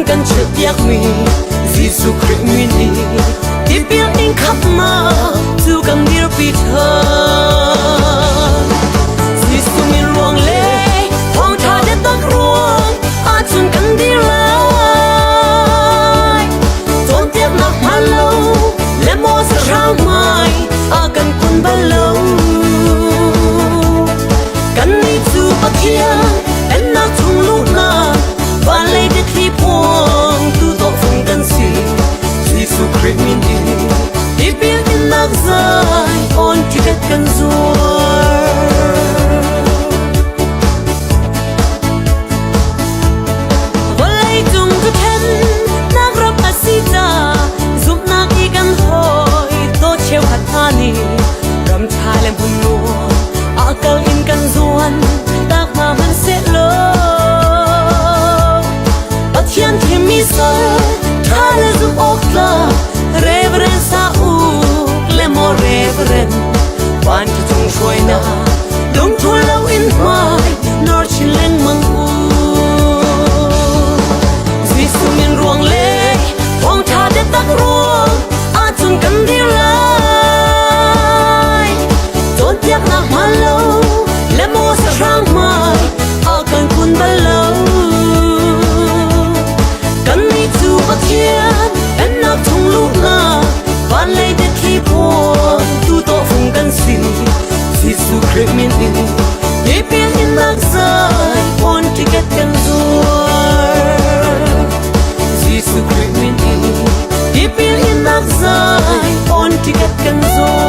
กันเชื่อเปียกมีสิสุขมินีที่เปียกอิงขับมาสู่กันดีรปีเธอสิสุมิรวงเล่ห้องท่าเด็ดตักรวงอาจนกันดีเลยจนเตียกหนักมาโลและโมสรางไม้อากันคนบ้าโลกันนี่จูปะเทียเป็นนักทุ่งลูกนาบ้านเลยได้ที่พวงตู้โต๊ะฟงกันสิที่สุขมินีที่เปียกอินนักใจอ่อนที่เด็ดกันซัวรำชาและพุ่นนัวอาเกิงอินกันส่วนตากมามันเสร็จเลยปัจเจียนที่มีเสือท่าและซุกอกลาเรเวเรนซาอูและโมเรเวเรนบ้านที่จงช่วยนาดงทัวแล้วอินไม้นอร์ชิเลงมังอูสิสุมินรวงเล่ห้องท่าเด็ดตักรวงอาจนกันดีละนักมาโลและโมสรางไม้อากันคุณบ้าโลกันนี่จูปะเทียนเป็นนักทุ่งลูกนาบ้านเลยได้ที่พวงตู้โต๊ะฟงกันสิที่สุขมินีที่เปียกอินนักใจคนที่เก็ตกันซัวที่สุขมินีที่เปียกอินนักใจคนที่เก็ตกันซัว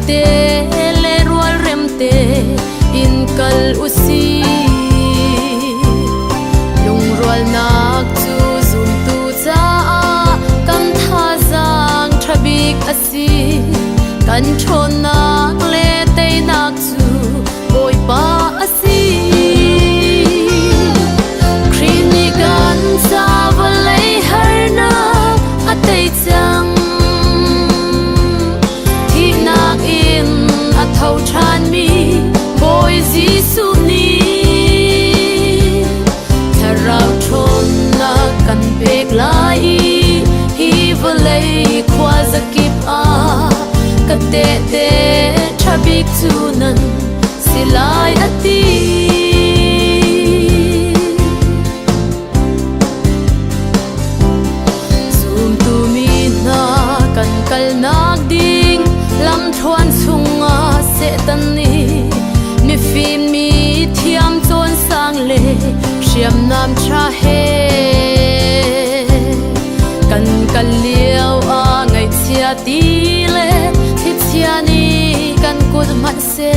le rual remte in kal usi lung rual nak chu zum tu cha kan tha zang thabik asi kan thon nak le te nak chu boy pa asi khrini kan sa valai har na atei chang thâu chan mi boy jisu ni tharau thon na kan bek lai hi volei khwa zakip a kate te thabik chu nan silai ati zum tu mi na kan kal nak ding lam thuan chunga se tan ni mi fin mi thiam chon sang le shiam nam cha he kan kal liao a ngai chia ti le thi chia ni kan kud man se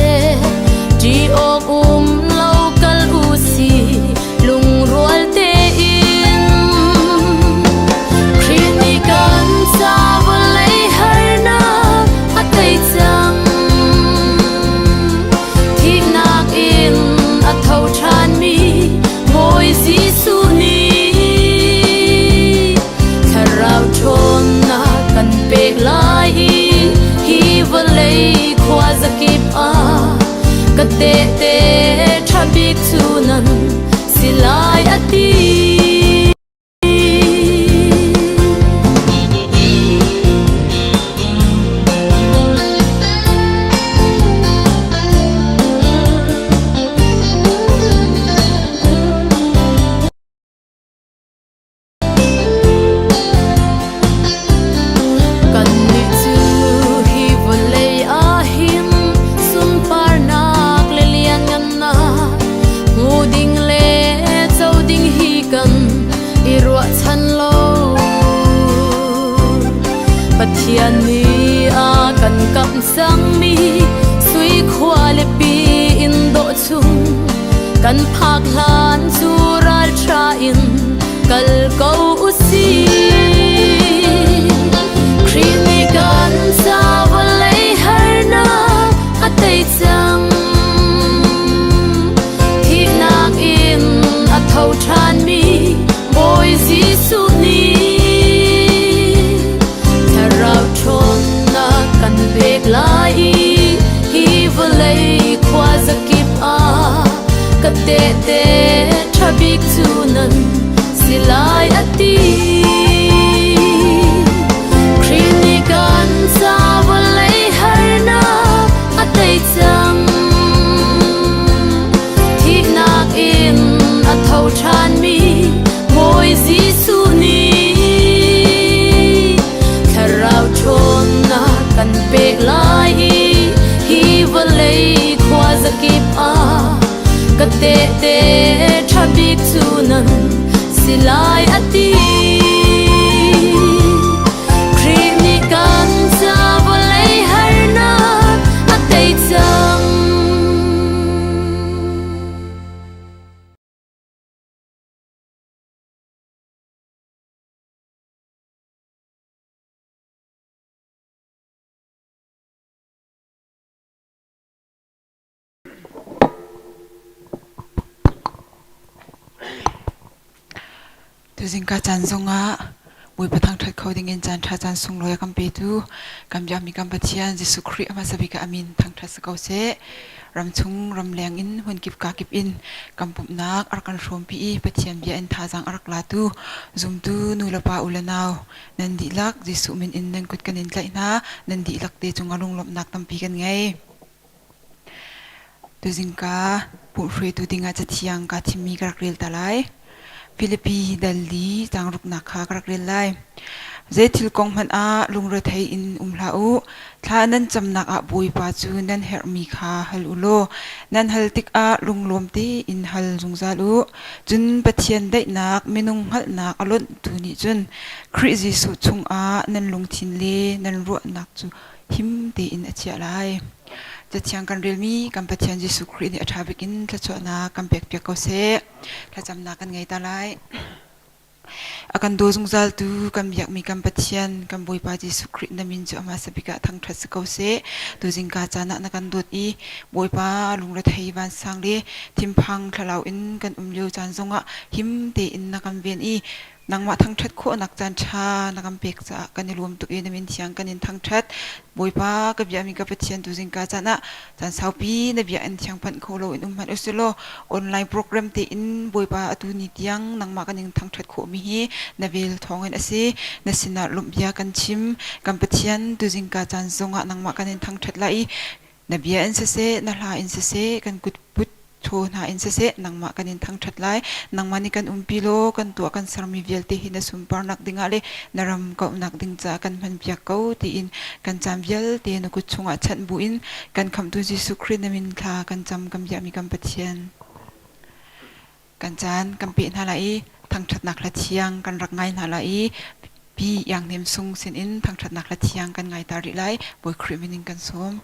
ti ok lo kal u si lung rual te in khrini kan sa volei har na atei chang thi nak in a thâu chan mi boy jisu ni tharau thon na kan pek lai hi volei khwa zakip a kate te thabik chu nan silai ati กันกับสังมีสุยขวาเลปีอินโดชุงกันภาคลานสุราชาอินกัลกาอุซีครีนิกันซาวเลฮาร์นาอัตยจังที่นางอินอัทาวชานมีบอยซีสุนีถ้าเราชนนักกันเบกลายฮีวเลยควาสกิปอากับเตเตทาบิกจูนันสิลายอตีครีนิกันซาวเลฮาร์นาอัตยจังที่นักอินอัทาวชานมีบอยซีสุนีถ้าเราชนนักกันเบกลายฮีวเลยควาสกิปอาก็เตเตทาบิกจูนันสิลายอตีครีนิกันซาวเลฮาร์นาอัตยจังตัวสิงกาจันทรงอ่ะบุยประทังทัดเขาดิ่งจันทราจันทรงลอยกัมเปตูกัมยามีกัมปะเทียนจิสุครีมาสบิกาอามินทังทัดสกาวเสรำชุงรำแรงอินหุ่นกิบกากิบอินกัมปุบนักอารักันชมปีปะเทียนเบียอินทาจังอารักลาตูซุมตูนูลปาอุลนาวนันดีลักจิสุมินอินนันกุดกันอินไลนะนันดีลักเตจงอารมณ์ลบนักตัมปีกันไงตัวสิงกาปุ่นเฟรตูดิงอาจจะเทียงกาทิมีกรักเรียลตาไลฟิลิปปีดัลลีจังรุกนักขากรักเรียนไลเจทิลกงมันอาลุงรถไทยอินลาอูท่านั้นจำนักอาบุยปาจูนันเฮร์มีคาฮัลอุโลนันฮัลติกอาลุงลมตีอินฮัลจุงซาลูจุนปะเทียนได้นักเมนุงฮัลนักอลนตูนิจุนคริซิสุชุงอานันลุงทินเลนันรัวนักจูหิมเตอินอเชียไลจะเทียงกันเรียลมีกัมปะเทียนเยซูคริสต์ในอัฐาบิกินถ้าชนะกัมเปียกเปียกเขาเสถ้าจำนักกันไงตาไลอาการโดซุงซัลตูกัมอยากมีกัมปะเทียนกัมบุยปาเยซูคริสต์นามินจะมาสบิกะทั้งทัศเขาเสตัวจิงกาจานะนักการโดดอีบุยปาลุงรัฐไทยบ้านสังเลทิมพังทลาวอินกันเลียวจานซงะหิมเตอินนักการเวียนอีนางมาทั้งชัดโคนักจันชานักการเปียกจะกันรวมตัวเองนามินเทียงกันอินทั้งชัดบุยปากับยามีกัมปะเทียนตัวจิงกาจานะจันสาวปีนบียอินเทียงพันโคโลอินมันอุสโลออนไลน์โปรแกรมเตอินบุยปาอตุนิตยังนางมากันอินทั้งชัดโคมีฮีนาเวลทองเงินอสินัสินาลุมยากันชิมกัมปะเทียนตัวจิงกาจันซงะนางมากันอินทั้งชัดไลนาเบียอินเซนาลาอินเซกันกุดปุดโชนาอินเซนางมากันอินทั้งชัดไลนางมานี่กันปิโลกันตัวกันสามีเวลตีหินสุมปานักดิงอะไรนารำก็นักดิงจากันพันเปียกเก้าตีอินกันจำเวลตีนกุดชงอาชันบุอินกันคำตุจิสุครินามินทากันจำกัมยามีกัมปะเทียนกันจานกัมปีนฮาไลทั้งชัดนักละเทียงกันรักไงฮาไลพี่อย่างเนมซุงเซนอินทั้งชัดนักละเทียงกันไงตาริไลบอยคริมินิงกันส้ม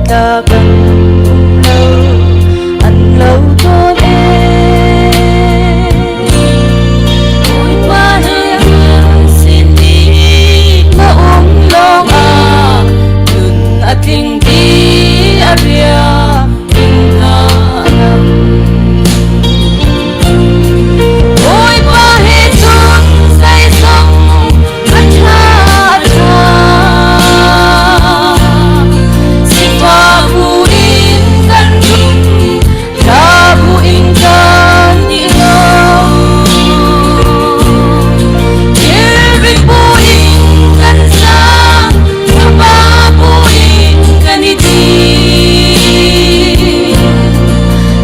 ta cần lâu ăn lâu tốt em ôi ba hương xin đi mà uống long à đừng à kinh đi à bia kinh hà nam ôi ba hết chung say sông anh ha sipa buin kan rum ta buin kan ilong every buin kan sang sapa buin kan iti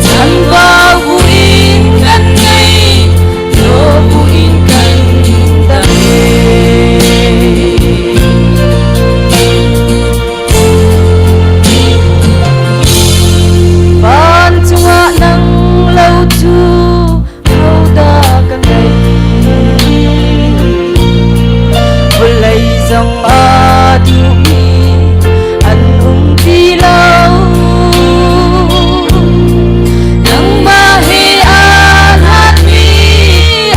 tanpa buin kan ngay lo buin kan dami ban chunga nang lâu chu hau da kan ngay bulai dòng a du mi an ti lâu nang ma he an hat mi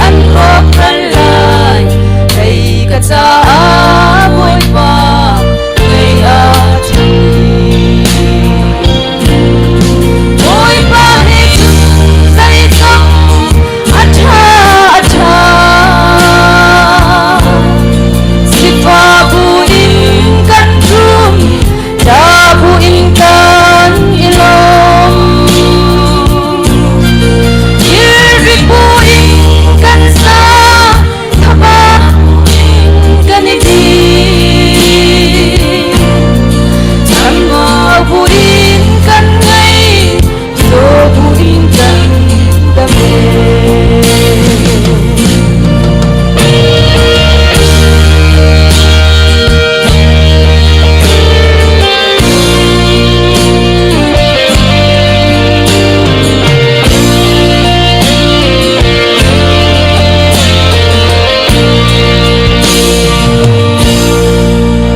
an khop ran lai kai ka cha a boi pa kai a chi ôi ba he chung say sông acha acha sipa buin kan rum ta buin kan ilong iri buin kan sa thaba buin kan iti tanma buin kan ngay lo buin kan dami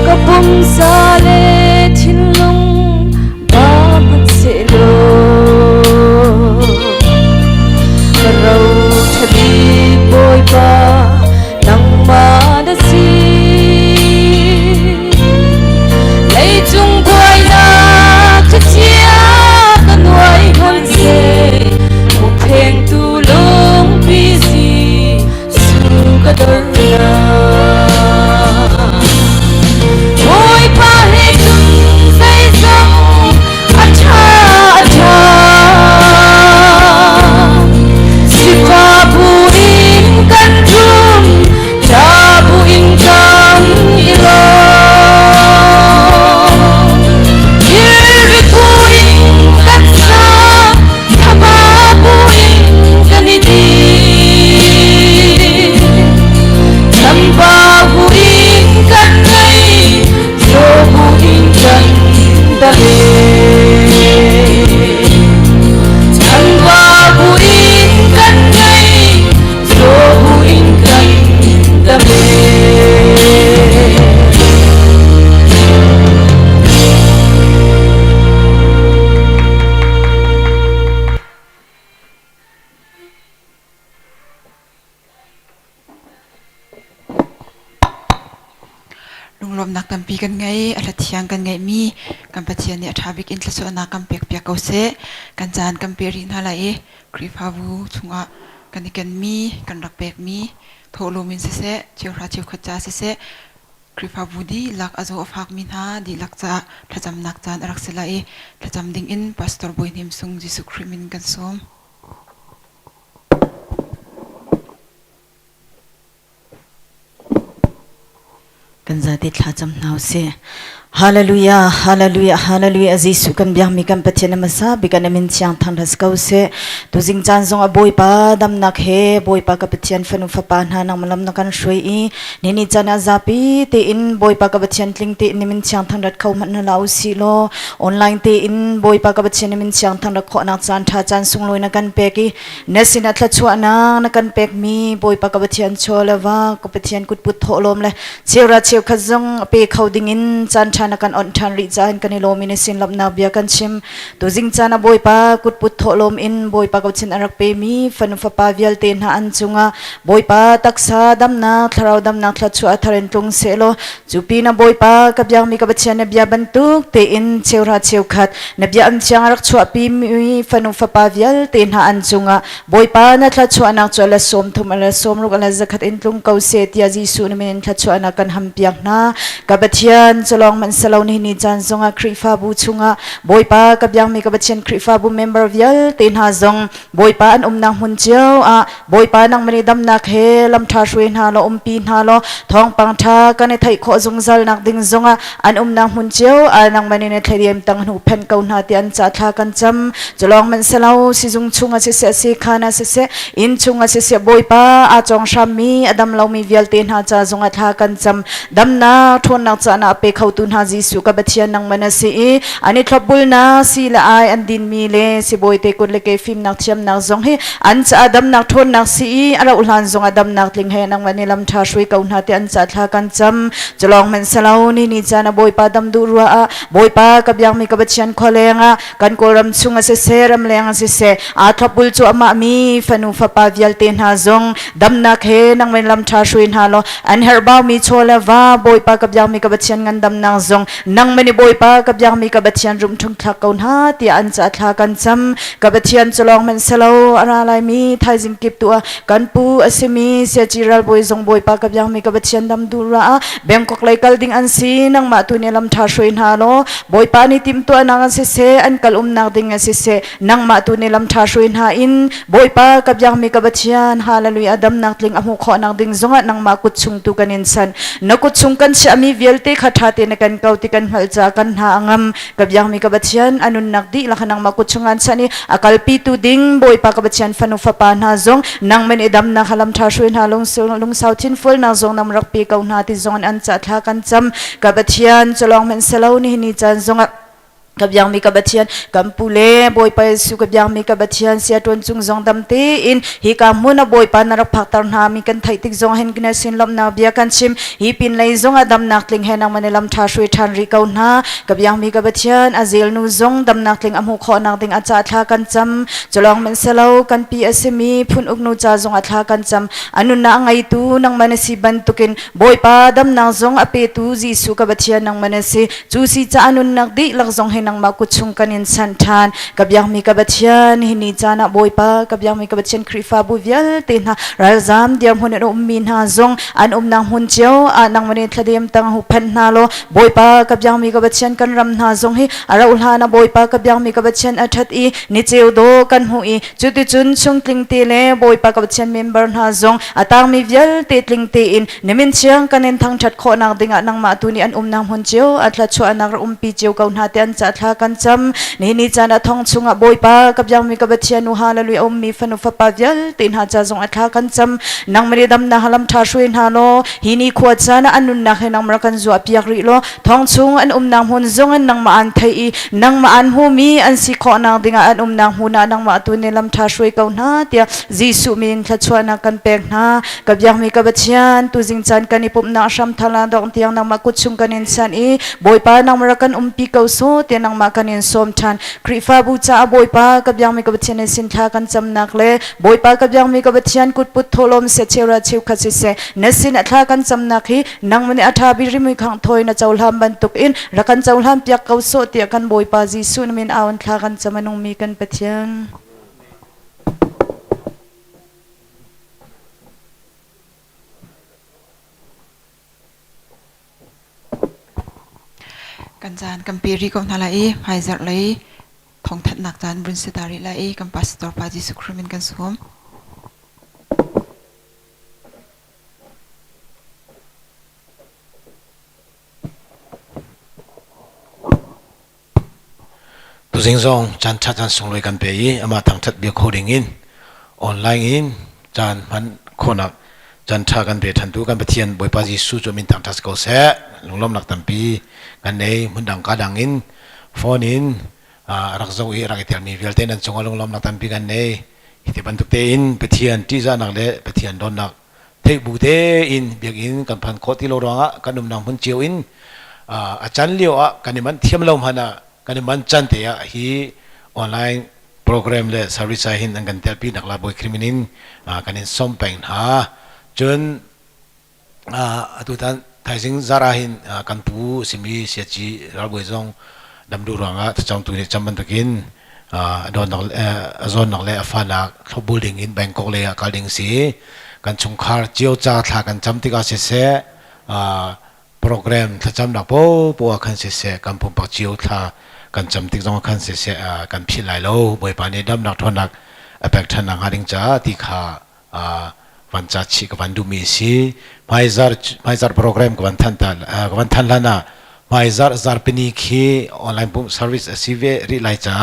kapum sale thinlung ba mat se lo karau thadi boy pa nang ma da si lei chung boy na chia ka nuai hon se u pheng tu long pi si su ka dor na ôi ba he chung say sông acha acha sipa buin kan rum ta buin kan ilong iri buin kan sa thaba buin kan iti tanpa buin kan ngay lo buin kan dami tanpa buin kan ngay lo buin kan dami lung lom nak tampi kan ngai ala thiang kan ngai mi kan pathian ni athabik in tlaso na kam pek pek kause kan jan kam perin hala e kripa bu chunga kan ikan mi kan rak pek mi tholo min se se chewra chew khacha se se kripa bu di lak azo afak min ha di lak cha thajam nak chan arak sela e thajam ding in pastor boy nim sung jisu krimin kan som kan zati thajam nau se Hallelujah, hallelujah, hallelujah. Azizu kan biang mi kan pathian masa bikan min chiang thang das kau se tu jing chan zong a boy pa dam nak he boy pa ka pathian fanu fa pa na nang malam na kan shroi i ni ni chana zapi te in boy pa ka pathian tling te ni min chiang thang dat khau man na lau si lo online te in boy pa ka pathian min chiang thang da kho na chan tha chan sung loi na kan pe ki nesina thla chua na kan pek mi boy pa ka pathian chola wa ka pathian kut put tho lom le chewra chew chiu khazong pe khoding in chan thana kan on than ri cha in kan lo min sin lap na bia kan chim to jing chana boy pa kut put tholom in boy pa ko chin arak pe mi fanu fa pa vial te na an chunga boy pa taksa dam na tharau dam na thla chu atharen tung se lo chupi na boy pa ka byang mi ka bachia na bia bantuk te in cheura cheu khat na bia am chang rak chu pi mi fanu fa pa vial te na an chunga boy pa na thla chu anak chu la som thum ala som ru ala zakhat in tung kau se tia ji su na min thla chu anak kan ham piak na ka bachian cholong man salo ni ni chan zonga krifa bu chunga boy pa ka byang mi ka bachian krifa bu member vial te na zong boy pa an na hun cheu a boy pa nang mani dam na khe lam tha shwe na lo pi na lo thong pang tha ka ne thai kho zong zal nak ding zonga an na hun cheu a nang mani ne thleriam tang nu phen kau na ti an cha tha kan cham cholong man salo si jung chunga se khana se in chunga se boy pa a chong sham mi adam lo mi vial te na cha zonga tha kan cham dam na thon na cha na pe khau tu na ji su ka bachian nang mana si ani thlobul na si la ai an din mi le si boy te kun le ke film nak thiam nak zong he an cha adam nak thon nak si ara ulan zong adam nak tling he nang mani lam tha shui kau na te an cha tha kan cham cholong men salau ni cha na boy pa dam du ruwa a boy pa ka byang mi ka bachian kholenga kan ko ram chunga se ram lenga se a thlobul chu ama mi fanu fa pa vial te na zong dam nak he nang men lam tha shui na lo an herba mi chola va boy pa ka byang mi ka bachian ngan dam nang zong nang mani boy pa ka byang mi ka bachian rum thung thak kau na ti an cha tha kan cham ka bachian cholong men salo ara lai mi thai jing kip tu kan pu asimi se chiral boy zong boy pa ka byang mi ka bachian dam du ra bangkok lai kal ding an si nang ma tu ne lam tha shoi na lo boy pa ni tim tu anang se an kal nak ding se nang ma tu ne lam tha shoi na in boy pa ka byang mi ka bachian hallelujah adam nak ling amu kho nak ding zonga nang ma kut chung tu kan in san na kut chung kan si ami vialte khatha te na kan kau ti kan hal cha kan ha angam ka byang mi ka bachian anun nak di la khanang ma kut chungan sani akal pi tu ding boy pa ka bachian fanu fa pa na zong nang men edam na khalam tha shoi na lung south in full na zong nam rak pi kau na ti zong an cha tha kan cham ka bachian cholong men salo ni chan zonga kabyang mi kabachian kampule boy pa su kabyang mi kabachian sia ton chung zong dam te in hi ka muna boy pa na rak phak tar na mi kan thai tik zong hen gna sin lam na bia kan chim hi pin lai zong adam nak ling hen ang manelam tha shui than ri kau na kabyang mi kabachian azil nu zong dam nak ling amu kho nak ding acha tha kan cham cholong men salo kan pi asemi phun uk nu cha zong atha kan cham anu na ngai tu nang manasi ban tukin boy pa dam nang zong ape tu ji su kabachian nang manasi chu si cha anun nak di lak zong hen nang ma kuchung kanin santan kabyang mi kabachian hini chana boy pa kabyang mi kabachian krifa bu vial te na razam diam hun no min ha zong an nang hun cheu anang mani thladem tang hu phan na lo boy pa kabyang mi kabachian kan ram na zong hi ara ulha na boy pa kabyang mi kabachian athat i ni cheu do kan hu i chuti chun chung tling te le boy pa kabachian member na zong atang mi vial te tling te in nimin chiang kanen thang that kho nang dinga nang ma tu ni an nang hun cheu atla chu anak pi cheu kau na te an cha tha kan cham ni chana thong chunga boy pa kabyang mi kabachian nu hallelujah mi fanu fa pa vial tin ha cha zong atha kan cham nang mari dam na halam tha shuin ha lo hini khwa chana anun na khenang mar kan zu apiak ri lo thong chung an nang hun zong an nang ma an thai i nang ma an hu mi an si kho nang dinga an nang hu na nang ma tu ne lam tha shui kau na tia jisu min thla chuana kan pek na kabyang mi kabachian tu jing chan kan ipum na sham thala dong tiang nang ma kuchung kan in san i boy pa nang mar kan pi kau so te nang ma kanin som than krifa bu cha boy pa kabyang mi kabachian sin tha kan cham nak le boy pa kabyang mi kabachian kut put tholom se chera cheu khasi se nasin atha kan cham nak hi nang mani atha bi ri khang thoi na chaulam ban tuk in rakan chaulam piak kau so te kan boy pa ji sun min awan tha kan chamanung mi kan pathian kan jan kamperi kom nalai haizar lai thong that nak jan brun se dari lai kam pastor pa ji sukrumin kan som tuzing zong chan chat chan sung loi kan pe yi ama thang that bi coding in online in chan man khonak chan tha kan be than tu kan pathian boy pa ji su cho min thang thas ko se lunglom nak tam pi kan nei mun dang ka dang in phone in rak zo i rak tel mi vel ten an chunga lunglom nak tam pi kan nei ite ban tu te in pathian ti za nak le pathian don nak เทบุเตอินเบียกอินกันพันโคติโลรองะกันนุ่มนางพันเจียวอินอาจารย์เลี้ยวกันมันเทียมลมหันะกันมันจันเตียฮีออนไลน์โปรแกรมเลสาริสาหินอันกันเตลปีนักลาบอยคริมินินกันอินสมเป็นหาจนตุตันไทยสิงซาราหินกันปูสิมีเสียจีรับบอยจงดำดูรองะที่จงตุนิจำมันตะกินโดนโซนนักเล่ฟานักทบบูลิงอินแบงกอกเล่กัลดิงสีกันชงคาร์เจียวจ้าทากันจำติกาเสะโปรแกรมถ้าจำนักปัวกันเสะกันปุ่มปักเจียวทากันจำติกจงกันเสะกันพิลายโลบอยปานีดำนักทนักเอฟเฟกต์นักหาดิงจ้าที่ขาวันจัดชิกวันดูมีสีไม่จาร์โปรแกรมกวันทันลานะไม่จาร์เป็นคีออนไลน์ปุ่มเซอร์วิสซีเวรีไลจ้า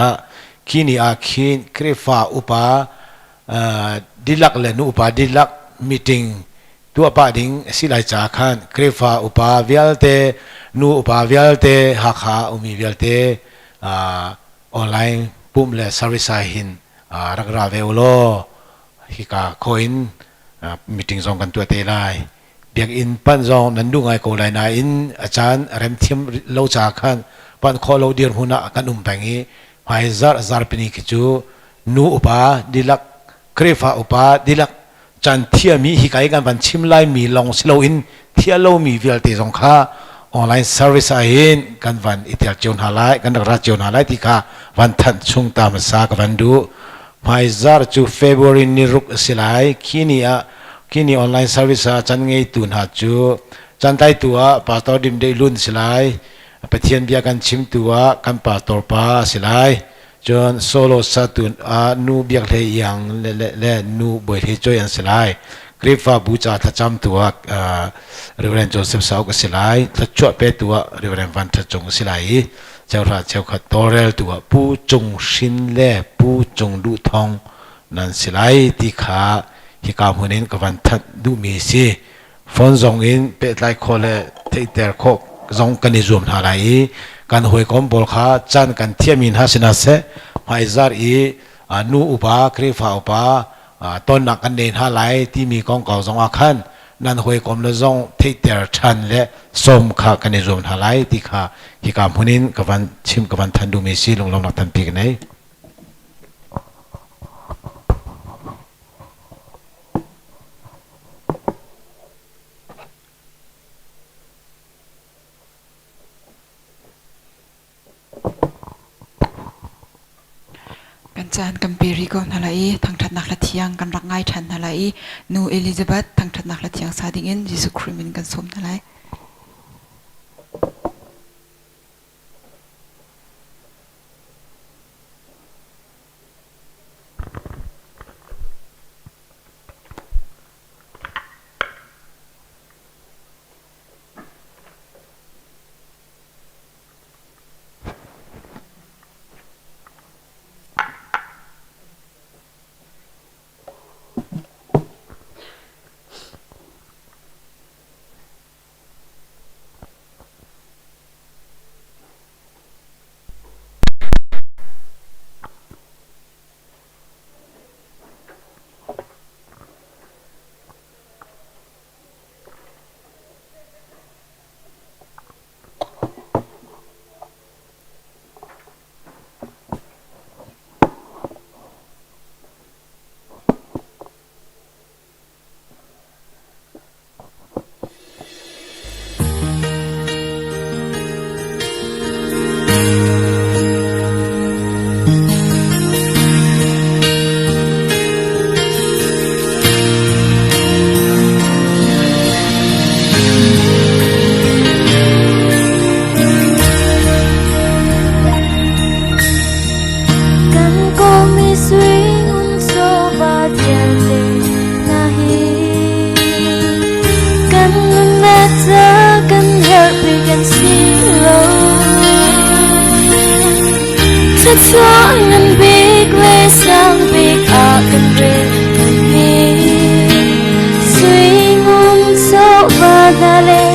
คีนี่คีนครีฟ้าอุปาดิลักเลนุอุปาดิลักมีติ้งตัวป้าดิ้งสิไลจ้าขันครีฟ้าอุปาเวลเตนูอุปาเวลเตหักขาอุมีเวลเตออนไลน์ปุ่มเลเซอร์วิสหินรักราเวลโลฮิกาโคอินมีติ้งส่งกันตัวเตไลเบียกอินปันจงนั้นดูไงโกไลนาอินอาจารย์เริ่มเทียมโลจากขันปันโคโลเดียร์หุนะกันแบงงี้ไม่จาร์เป็นกิจูนูอุปาดิลักครีฟ้าอุปาดิลักจันเทียมีฮิกายกันบันชิมไลมีลองสโลอินเทียโลมีวิลติจงค่าออนไลน์เซอร์วิสอินกันวันอิตาลีจนหาไลกันรัฐจนหาไลที่ค่าวันทันช่วงตามสากวันดูไม่จาร์จูเฟบรุนิรุกสิไลคีนี่ออนไลน์เซอร์วิสจันไงตุนหาจูจันไตตัวปาตอดิมเดลุนสิไลปะเทียนเบียกันชิมตัวกันปาตอปาสิไลจนโซโลสัตุนนูเบียกเลยยังเล่นูบอยเฮจอยันสิไลกรีฟ้าบูชาทัจำตัวเรเวรนโจเซฟสาวก็สิไลทัจจวดเปตัวเรเวรนวันทัจจงสิไลเจ้าราชเจ้าขัดตอเรลตัวผู้จงชินเล่ผู้จงดูทองนั่นสิไลที่ขาฮิกามหุนินกับวันทัดดูมีสิฟอนจงอินเป็ดไลโคเลเทเตอร์โคจงกันนิจวมหาไลกันหวยคอมบอลขาจันกันเทียมินหาสินาเซไม่จาร์นูอุปาครีฟ้าอุปาต้นนักกันเดินหาไลที่มีกองเก่าจงอาคันนั่นหวยคอมเลจงเทเตอร์ชันและสมขากันนิจวมหาไลที่ขาฮิกามหุนินกับวันชิมกับวันทันดูมีสิลงนักทันปีกันไหนกันจานกัมเปรีก่อนอะไรทางทัดนักละเทียงกันรักง่ายทันอะไรนูเอลิซาเบธทางทัดนักละเทียงซาดิงินยิสุคริมินกันสมอะไรTangan big lesang big akan ringi Swingun so badale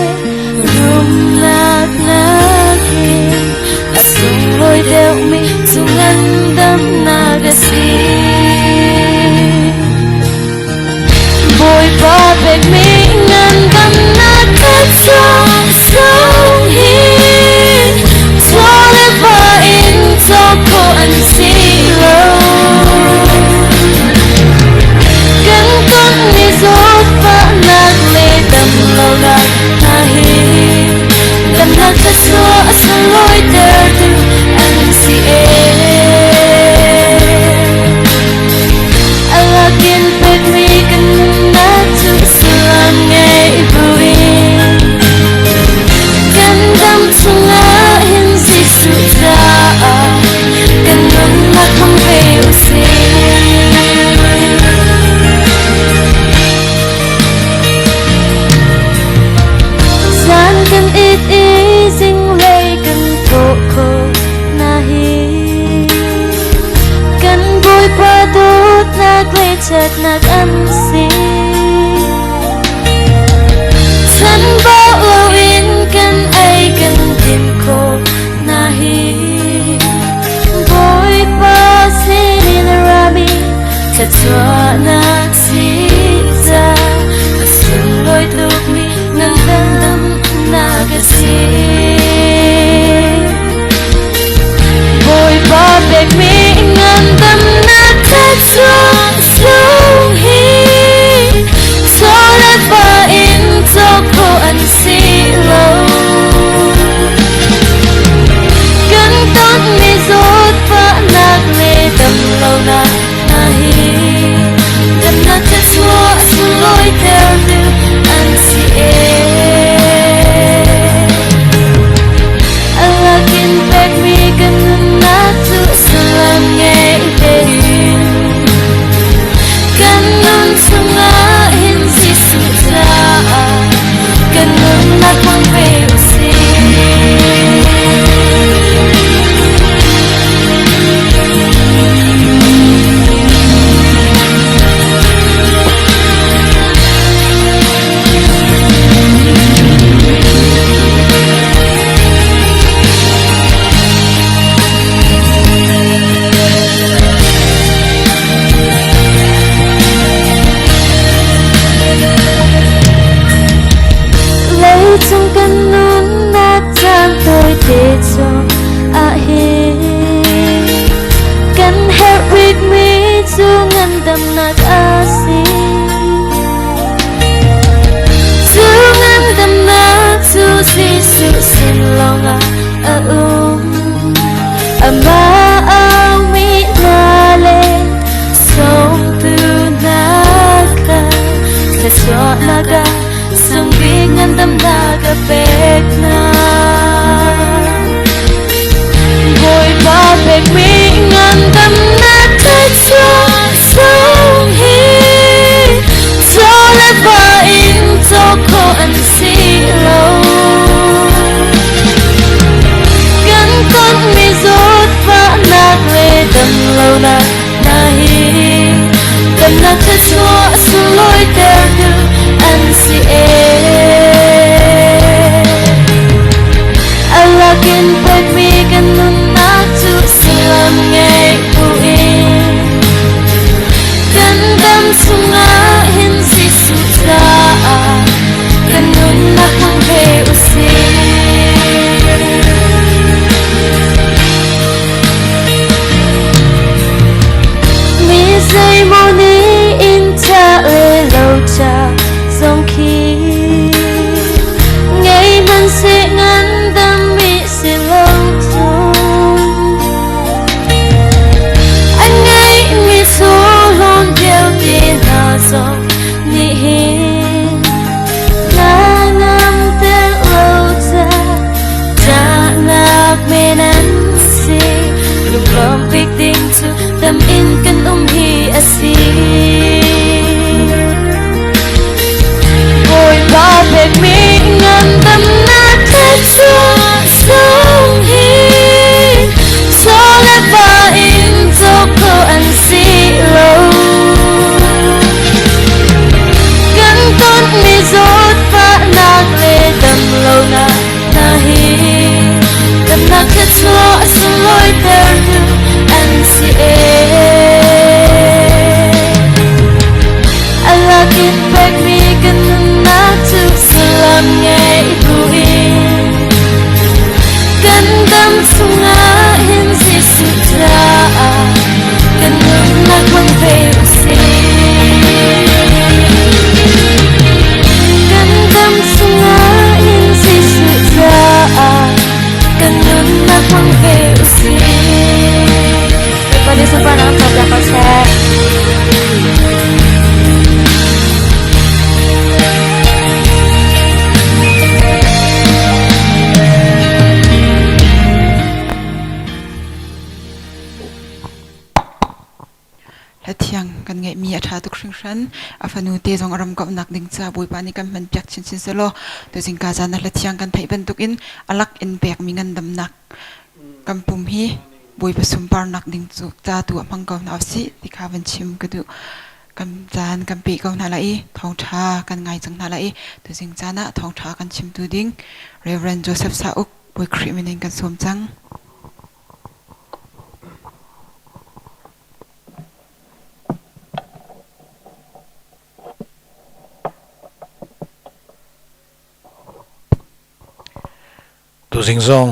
rumlak nakin Asung boy deu mi sungan dam nagasi Boy pa beg mi thật nạc ăn xì thân bao lâu in cần ai cần tìm cô na hi boy pa sin rabi thật cho nạc xì ra sừng lôi tục mi ngang tâm na cái xì boy pa beg mi ngang tâm na thật cho sung hi cho let pa in cho cô ăn xì lâu gần tốt mi rốt pa nạc lê tâm lâu na na hi đâm na thật cho sung lôi theo lưu ăn xì Alakin beg mi gần na tu salam nghe bên Ganun sunga hin si sutra Ganun nakong peusi trong căn nón nát trang tôi để cho hi căn help with me chu ngăn đầm nát si chu ngăn đầm nát chu si su xin lòng ama mi na le song tu naka ta cho naga Sumbingan dam nagapek na Boy pa beg mi ngan dam na tacho song hi cho let pa in cho ko an si lo gan con mi zot pa nag le dam lo na na hi dam na tacho sun loi ter du an si Alakin pag mi ganun na tu silam ngay buin Gandam sunga hin si sutra Ganun na kong peusin Mi say mo ni in cha le lâu cha dòng khi ngày mình sẽ ngăn đam mi sẽ lâu thôi anh ấy mi số hôn theo tiền nào dòng nhị hiền là năm tên lâu ra đã ngạc mê nắn si lúc lòng biết tình tu đam in cần hi asi Boy pa beg mi ngan dam na tacho song hi cho let pa in cho ko an si lo gan ton mi zot pa nag le dam lo na na hi dam na tacho sun loi ter du an si Alakin beg mi ganun na tu salam ngay buin Gandam sunga hin si sutra Ganun na kong peusi Gandam sunga hin si sutra Ganun na kong peusi Pwede sa parang pagkakasya thiang kan nge mi atha tu khring hran afanu te jong aram kap nak ding cha boi pani kam man pyak chin chin selo to jing ka jana la thiang kan thai ban tuk in alak in pek mi ngan dam nak kampum hi boi pasum par nak ding chu ta tu amang ka na si tikha van chim ka du กันจานกันปีกองนาละอีทองชากันไงจังนาละอีตัวสิงจานะทองชากันชิมตูดิ้งเรเวนโจเซฟซาอุกบอยครีมินิงกันสวมจังตัวสิงซอง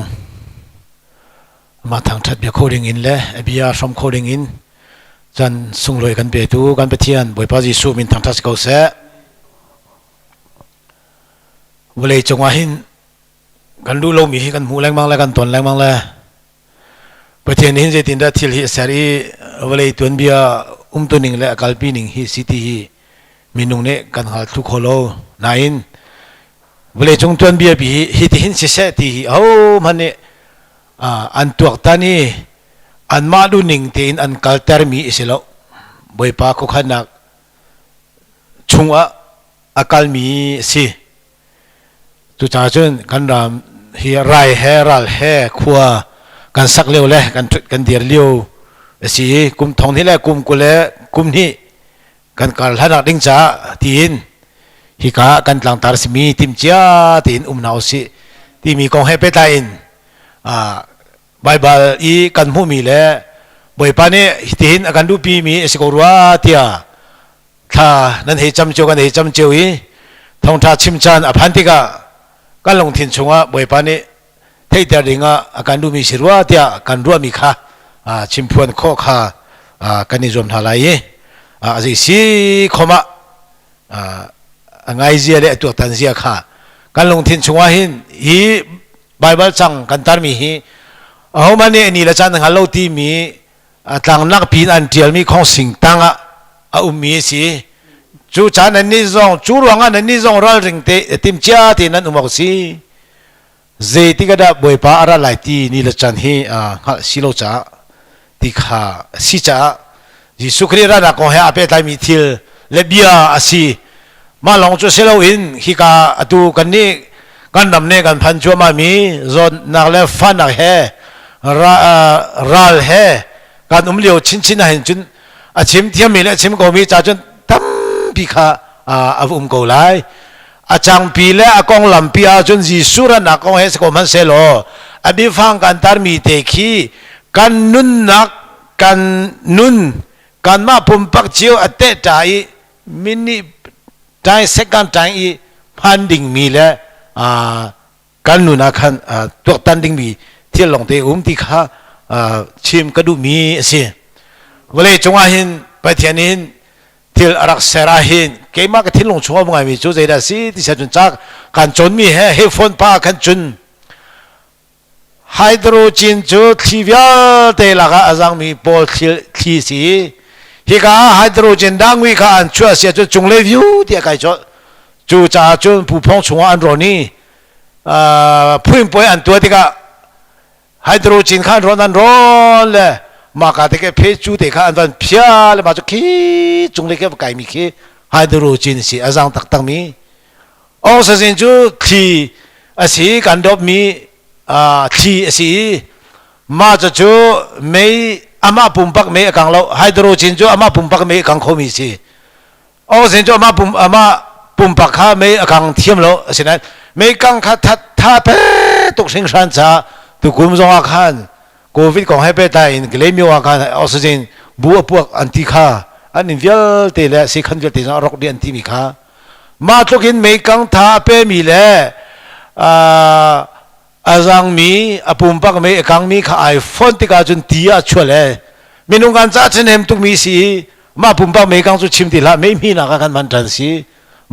มาทางทัดเบียโคดิงอินเลยเบียชมโคดิงอินจันส่งลอยกันเปียตูกันเปเทียนบอยพาจิสูมินทางทัศเกาเสวเลยจงว่าหินกันดูลมมีกันหูแรงมังแล้วกันตนแรงมังแล้วเปเทียนหินเจตินดาทิลฮิสารีวเลยตัวเบียตัวหนึ่งและกัลปีหนึ่งฮิสิติฮิมินุงเนกันหาทุกโคโลนายนเวลาจงตัวเบียบีฮิติหินเสติฮิเอามันเนี่ยอันตัวตานี่อันมาดูหนึ่งที่อันกัลเตอร์มีอิสระบ่อยปากขนักชงอากัลมีสิตุจ่าจนกันรำเฮียไรเฮรัลเฮขัวกันสักเลี้ยวเลยกันเดียร์เลี้ยวสิกุมทองที่แรกกุมกุเล่กุมนี่กันกัลหันักดิ้งจ้าทีนฮิกากันหลังตาสมีติมจ้าทีนนาวสิที่มีกองให้ไปตายนไบเบิลอีกันหูมีเลยบ่อยปานนี้ที่เห็นกันดูปีมีสกอรัวเตียถ้านั้นให้จำเจ้ากันให้จำเจ้าอีทองท่าชิมจานอภันติกากันลงทิ้งชงว่าบ่อยปานนี้เที่ยวดิ่งกันดูมีสิรัวเตียกันรัวมีค่าชิมพวนข้อค่ากันนิยมทลายสิสีขมาไงเสียเลยตัวตันเสียค่ากันลงทิ้งชงว่าหินฮีไบเบิลจังกันตารมีฮีเอามันเนี่ยนี่ละจันทร์ฮัลโหลที่มีต่างนักพินอันเดียลมีของสิงตังมีสิจูจานันนี่ซองจูรวงอันนี่ซองรัลริงเตติมจ้าที่นั่นมักสิเจติกระดับบวยป้าอะไรที่นี่ละจันทร์ฮีสิโลจ้าติขาสิจ้ายิสุครีรานักของเฮอาเปตายมีทิลเลบียาสิมาลองจูเซโลอินฮิกาตูกันนี่กันนำเนี่ยกันพันจัวมามีจนนักเลฟันนักเฮรัลเฮการเลี้ยวชินนะเห็นจนชิมเทียมมีและชิมก็มีจ่าจนตั้มปีขาก็ไล่จังปีและกองลำปีจนจีสุรนักกองเฮสก็มันเซโลบิฟังกันตารมีเตคีกันนุนนักกันนุนกันมาปุ่มปักเจียวเตใจมินิใจเซกันใจพันดิ่งมีและกันนุนักขันตัวตันดิ่งมีเที่ยวลงเตะที่ข้าชิมกระดูมีสิเวลาจงอาหินไปเที่ยนินที่รักเสราหินเกี่ยมากที่ลงชัวร์มึงไงมีจูเจดาสิที่เสียจนจากการจนมีเฮฟอนป้ากันจนไฮโดรเจนจูทีวิลเตลักอาจังมีโพลทีสีฮิกาไฮโดรเจนดังวิกาอันชัวเสียจนจงเลวิวที่ใครจูจ่าจนผู้พงชงอันโรนี่พูดป่วยอันตัวที่ก็ไฮโดรเจนข้างร้อนนั้นร้อนเลยมาการที่แกเพชจูเด็กข้างอันเพี้ยเลยมาจุกี้จงเลยแกไก่มีขี้ไฮโดรเจนสิอาจังตักมีออกซิเจนจูที่สิกันดบมีที่สิมาจูไม่อามาปุ่มปักไม่กังเราไฮโดรเจนจูอามาปุ่มปักไม่กังโคมีสิออกซิเจนจูอามาปุ่มปักข้าไม่กังเทียมเราสินั้นไม่กังข้าท่าเป๊ะตกสิงสันจ้าตุกุมจงอาคารโควิดของให้ไปตายก็เลยมีอาการออกซิเจนบัวพวกอันติค่าอันนี้เวลเตะและสิขันเวลเตะรกเดียนที่มีค่ามาตุกินไม่กังท่าเป๊ะมีและอาจังมีปุ่มปักไม่กังมีข้าไอโฟนที่กาจนตีอาชัวเลยมีนุ่งกันจ้าเช่นเห็นตุกมีสิมาปุ่มปักไม่กังจุดชิมตีละไม่มีนักการมันทันสิ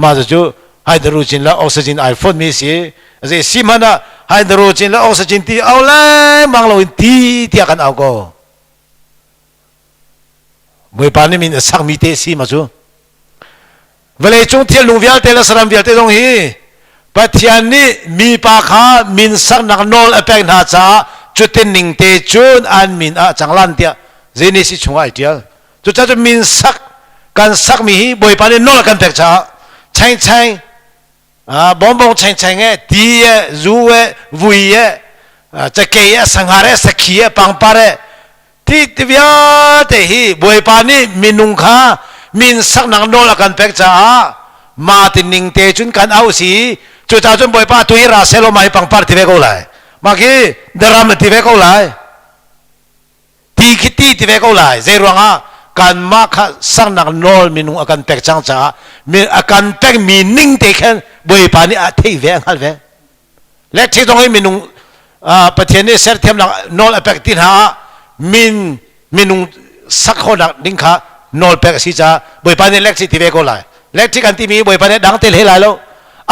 มาจู่ไฮโดรเจนและออกซิเจนไอโฟนมีสิเรื่องสิมันนะไฮโดรเจนและออกซิเจนที่เอาเลยมังเราที่อากันเอาก็ไม่ปานนี้มีสักมีเตสิมาจู่เวลาจงเที่ยวลุงวิลเตลสรามวิลเตตรงนี้ปัจจัยนี้มีปากขามินสักนักโนลเอเปกนาจ้าจุดหนึ่งเตจุนอันมินจังลันเตียเจนิสิชงไอเดียจุดจะมินสักกันสักมีบ่อยปานนี้โนลกันเตจ้าใช่บอมใช่ไงดีรูวุยจะเกยสังหารสักขีปังปาร์ที่ที่วิอาเตหีบวยปานีมินุงข้า มินสักนังโนละกันเป็กจ้ามาตินิงเตจุนกันเอาสีจุดจ้าจุนบ่อยป้าตุยราเซโลไม่ปังปาร์ติเวกเอาเลยมากี้เดรามติเวกเอาเลยทีคิดตีติเวกเอาเลยเจรวงอ่ะการมาขสักนังโนมินุงอากันเป็กจังจ้ามีอากันเป็กมีนิ่งเตกันบ่อยป้านี่อาทิเวงฮัลเวและที่ตรงนี้มินุงประเทศนี้เสร็จเทียมนักโนลเป็กตินหามินุงสักคนนักนิ่งขาโนลเป็กสิจ้าบ่อยป้านี่เล็กสิติเวกเอาเลยเล็กที่กันที่มีบ่อยป้านี่ดังเตลเฮลายแล้ว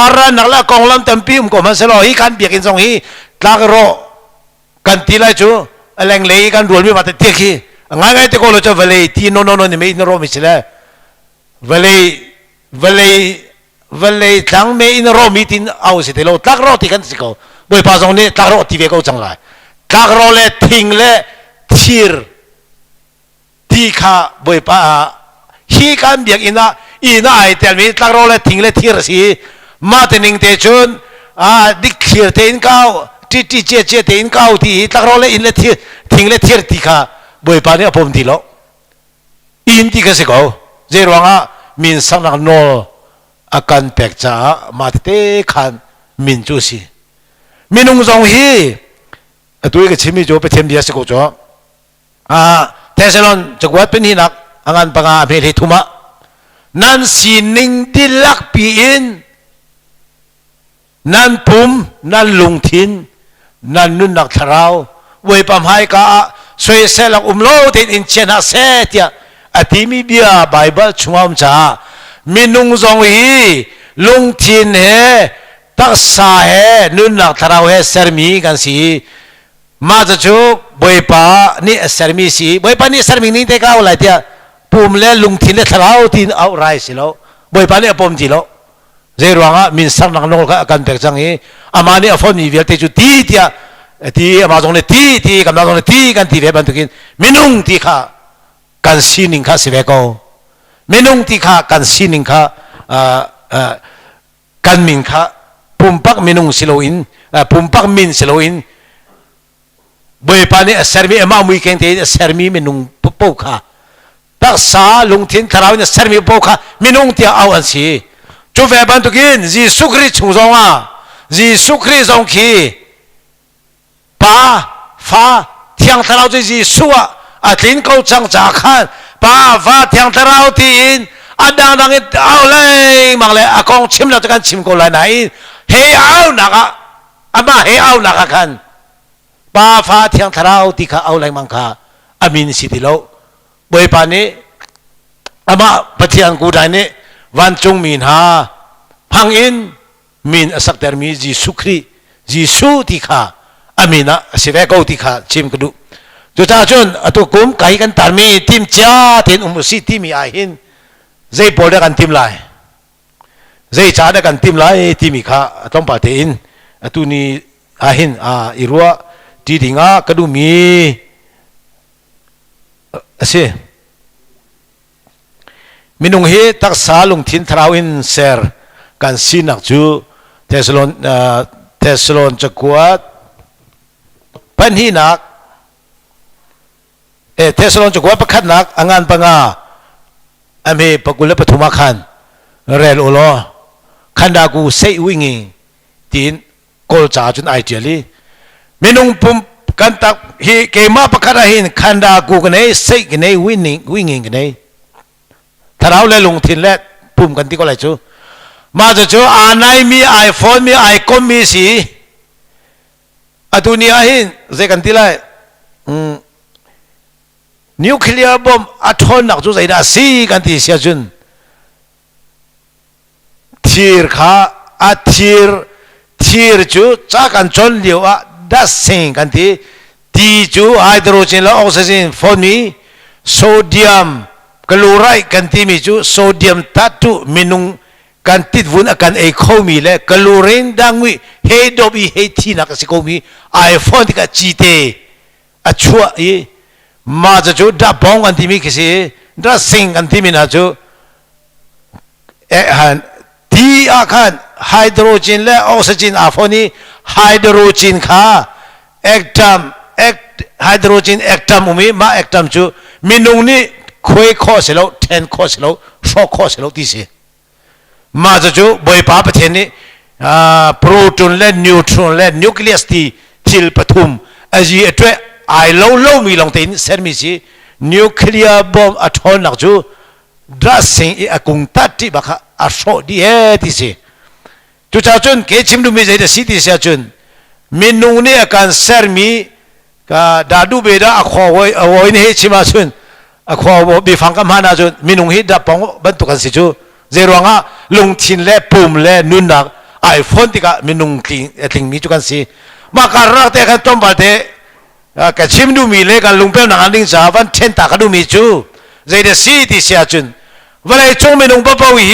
อารันนักละกองลำเต็มปีก็มันเสลอฮีกันเบียกินทรงฮีตากรอกันทีไรจูแรงเลยกันรวมมีมาแต่เที่ยขี้ง่ายๆที่ก็เราจะเวลีที่โนนี่ไม่อินโรมิสิเลยเวลีทั้งไม่อินโรมิทินเอาสิเทโลตากรอที่กันสิเขาบ่อยป้าทรงนี้ตากรอที่เวก็จังไรตากรอเลยทิ้งเลยทีร์ที่ข้าบ่อยป้าฮีกันเบียกินนะอีน่าไอเทลมีตากรอเลยทิ้งเลยทีร์สิมาตินิงเตจุนดิกเขียเตนเก้าที่เจเตนเก้าที่ตากรอเลยอินเลยทีทิ้งเลยทีร์ที่ข้าบ่อยป้าเนี่ยผมทีละอินที่ก็สิเขาเจรวงอ่ะมินสังนักโนอาการแปลกจ้ามาเตะขันมินจูซีมินุงจงฮีตัวเอกชิมิโจไปเทียมเดียสกุจเทสลอนจะกวาดเป็นหินักอันปังอาเบลิทุมะนั่นสีนิงดิลักปีอินนั่นปุ่มนั่นลุงทินนั่นนุนนักทราวเวยปั๊มให้กะสวยเสลักโลตินอินเชนะเสตียอธิมีเบียไบเบิลช่วงจ้ามินุงจงฮีลุงทินเฮตักษาเฮนุนนักทราวเฮเซอร์มีกันสีมาจะจูบ่อยป้านี่เซอร์มีสีบ่อยป้านี่เซอร์มีนี่เด็กเอาอะไรเดียปุ่มเล่ลุงทินเล่ทราวทินเอาไรสิแล้วบ่อยป้านี่ปุ่มจีแล้วเจรวงอ่ะมินสังนักโนกกันเป็กจังฮีอามานี่อฟอนมีเวลเตจูตีเดียที่อามาตรงนี้ตีกันมาตรงนี้ตีกันที่เวบันตุกินมินุงที่ข้ากันซีนิงข้าสิเวโกมินุงที่ข้ากันซีนิงข้ากันมิงข้าปุ่มปักมินุงสิโลอินปุ่มปักมินสิโลอินบ่อยป้านี่เซอร์มีมามุยเก่งที่เซอร์มีมินุงปุ๊บข้าตักษาลุงทินทราวนี่เซอร์มีปุ๊บข้ามินุงที่เอาอันซีจูเวบันตุกินจีสุคริชงจงอ่ะจีสุคริจงคีป้าฟ้าเที่ยงทราวจีสุอ่ะอาทินเขาจังจากขันป้าฟ้าเที่ยงทราวที่อินดังอินเอาเลยมังเลยอากงชิมแล้วจะกันชิมกูเลยไหนเฮเอาหนักอ่ะอามาเฮเอาหนักกันป้าฟ้าเที่ยงทราวที่เขาเอาเลยมังค่ะอามินสิทิโลบ่อยปานนี้อามาปะเทียงกูได้นี้วันจงมินหาพังอินมินสักแต่มีจีสุครีจีสุที่ข้าอามินะสิเวกที่ข้าชิมกระดูจุดจ้าจนตุกุมไก่กันตารมีทีมจ้าทีมสิทีมีอาหินใจปวดกันทีมลายใจจ้ากันทีมลายทีมีข้าต้องปฏิอินตุนี้อาหินอิรัวทีดิ่งกระดูมีเสียมินุงเฮตักษาลุงทินทราวินเซอร์กันสินักจูเทสโลนจะกวาดปัญหานักเทสโลนจะกวาดประคัดนักงานปังอาอเมปกุลปฐุมขันเรลโอโลขันดากูเซยวิ่งทีนโกลจ่าจนไอเจลีมินุงปุ่มกันตักเฮเกมาประคัดหินขันดากูกันเอเซยกันเอวิ่งกันเอถ้าเราเล่นลงทินและปุ่มกันที่ก็ไรจูมาจะจูนายมีไอโฟนมีไอคอมมีสีตัวนี้หินเจกันที่ไรนิวเคลียร์บอมอัดทนหนักจูใจได้สีกันที่เสียจุนทีร์ข้าทีร์จูจากกันจนเดียวดัชเซงกันที่ทีจูไฮโดรเจนและออกซิเจนโฟนมีโซเดียมกลูไรกันที่มีจูโซเดียมตัดตุมินุงกันติดวุ่นกันไอโคมีเลยกลูเรนดังวิเฮดอบีเฮทีนักสิโคมีไอโฟนที่กับจีเตอชัวมาจะจูดับบองกันที่มีคิดดัชเซงกันที่มีนะจูทีอาคารไฮโดรเจนและออกซิเจนอาโฟนีไฮโดรเจนค่ะเอกตัมไฮโดรเจนเอกตัมอุมีมาเอกตัมจูมินุงนี่ คุยข้อเสร็จแล้ว10ข้อเสร็จแล้ว2ข้อเสร็จแล้วที่สิมาจะจู่บอยป้าประเทศนี้โปรตอนและนิวตรอนและนิวเคลียสที่ทิลปฐุมอาจีเอตเวไอโลมีลงตินเซอร์มิซีนิวเคลียร์บอมอัฐอนนักจู่ดรัสซิงอากุงตัดที่บักอาโซดีเอที่สิจู่จ้าจุนเกจิมดูมีใจเดสิที่เสียจุนมินุงเนี่ยการเซอร์มีก็ดาดูเบดาอควาไว้นี่ชิมาจุนอควาบีฟังกันมานะจุนมินุงฮิดับปองบรรทุกันสิจู่เจรวงะลงทินและปุ่มและนุนนักไอโฟนที่ก็มินุงทิ้งมีจุกันสิมาการรักแต่กันต้มบาเตก็ชิมดูมีเลยกันลุงเป้หนังอันดิ้งสาวันเช่นตาก็ดูมีจู่ใจเดสิที่เสียจุนวันไอจงมินุงปะปะวิ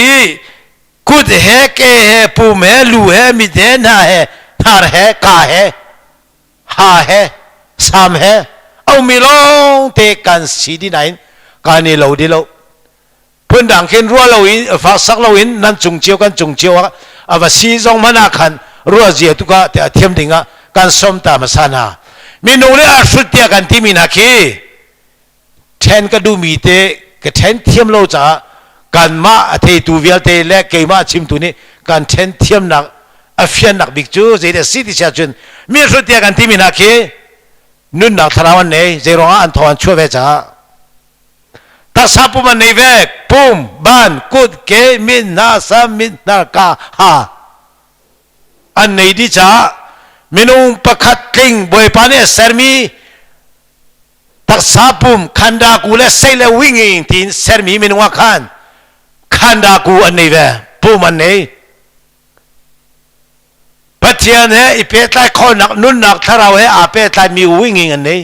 กุดเฮเกเฮปุ่มเฮลูเฮมิเดน่าเฮทาร์เฮกาเฮฮาเฮสามเฮเอามีลงเตกันสีที่ไหนการนี่เราดีเราเพื่อนดังเข็นรัวเราอินฝากสักเราอินนั่นจงเจียวกันจงเจียวอ่ะว่าสีจงมันอาคันรัวเจียตุกะแต่เทียมดิ่งอ่ะการสมตามสานามีนูเนี่ยสุดเดียกันที่มีนักขี้แทนก็ดูมีเตก็แทนเทียมเราจ้าการมาเทตูเวียเตและเกมาชิมตัวนี้การแทนเทียมนักอฟยันนักบิกจูเจเดสิที่เสียจุนมีสุดเดียกันที่มีนักขี้นุ่นนักทราวันนี้เจร้องอันทวันช่วยเวจ้าตักซาปุมันในเวกปุ่มบ้านกุดเกมินนาสามินนากาฮาอันไหนดีจ้ามินุงประคัดลิงบอยปานี่เซอร์มีตักซาปุมขันดากูและเซเลวิ่งอินทีนเซอร์มีมินุงขันดากูอันไหนเวปุ่มอันไหนปัจจัยเนี่ยอีเป็ดไล่ข้อนักนุ่นนักถ้าเราให้อาเป็ดไล่มีวิ่งอินอันนี้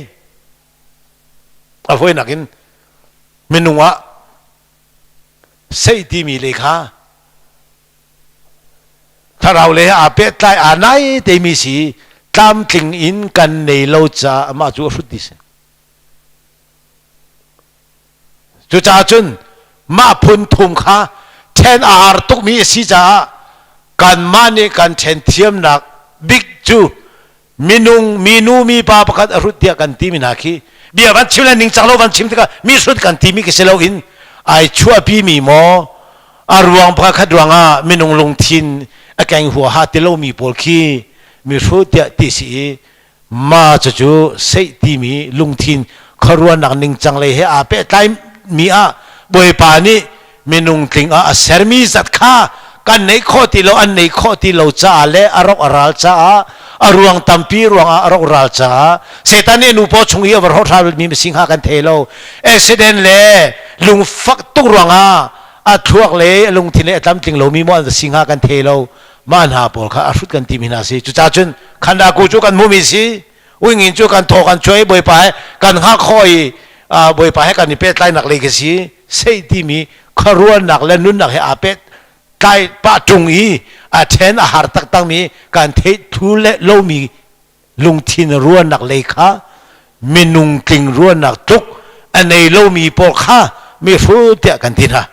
เอาไว้นักอินมินุงะเสียที่มีเลยค่ะถ้าเราเลยอาเป็ดไล่อันไหนเตมีสีตามถึงอินกันในโลกามาจูสุดที่สุดจุจ้าจุนมาพุนทุมค่ะแทนอาหารตุกมีสีจ้าการมานี่การเช่นเทียมนักบิ๊กจูมินุงมีนูมีปาปกัดรุดเดียกันที่มีนักขี้เบียวันชิมแล้วนิ่งจังโลวันชิมที่ก็มีสุดกันที่มีกิเสลอินไอชัวปีมีโมอารวงพระคัดวงอ่ะมินุงลงทินอแกงหัวหาติโลมีปอลขี้มีสุดเดียที่สีมาจะจูเสยที่มีลงทินขรวนนักนิ่งจังเลยเฮอาเปตายมีอ่ะบอยปานี่มินุงติงอ่ะเสรมีสัตข้ากันในข้อที่เราอันในข้อที่เราจ้าและอารมณ์อราลจ้าอารวงตัมปีรวงอารมณ์อราลจ้าเสตันเนี่ยนูพอชงเยาวรหดทามีสิงหากันเทโลเอ็กซิเดนเลยลุงฟักตุรวงอาทั่วเลยลุงที่เนี่ยตั้มติงเรามีมันสิงหากันเทโลมันหาปอลค่ะอาชุดกันที่มีนาสิจุจ้าจุนขันดากูจูกันมุมิสิวิ่งอินจูกันโทกันช่วยบอยไปกันหาคอยบอยไปให้กันนี่เป็ดไล่หนักเลยกันสิเสยที่มีขรวนหนักและนุ่นหนักให้อาเป็ดไก่ป้าจงอีอาเชนอาหารตักตั้งมีการเททุเละโลมีลุงทินรัวหนักเลยค่ะมินุงติงรัวหนักทุกอันในโลมีปอกค่ะมีฟูเตียกันทีนะ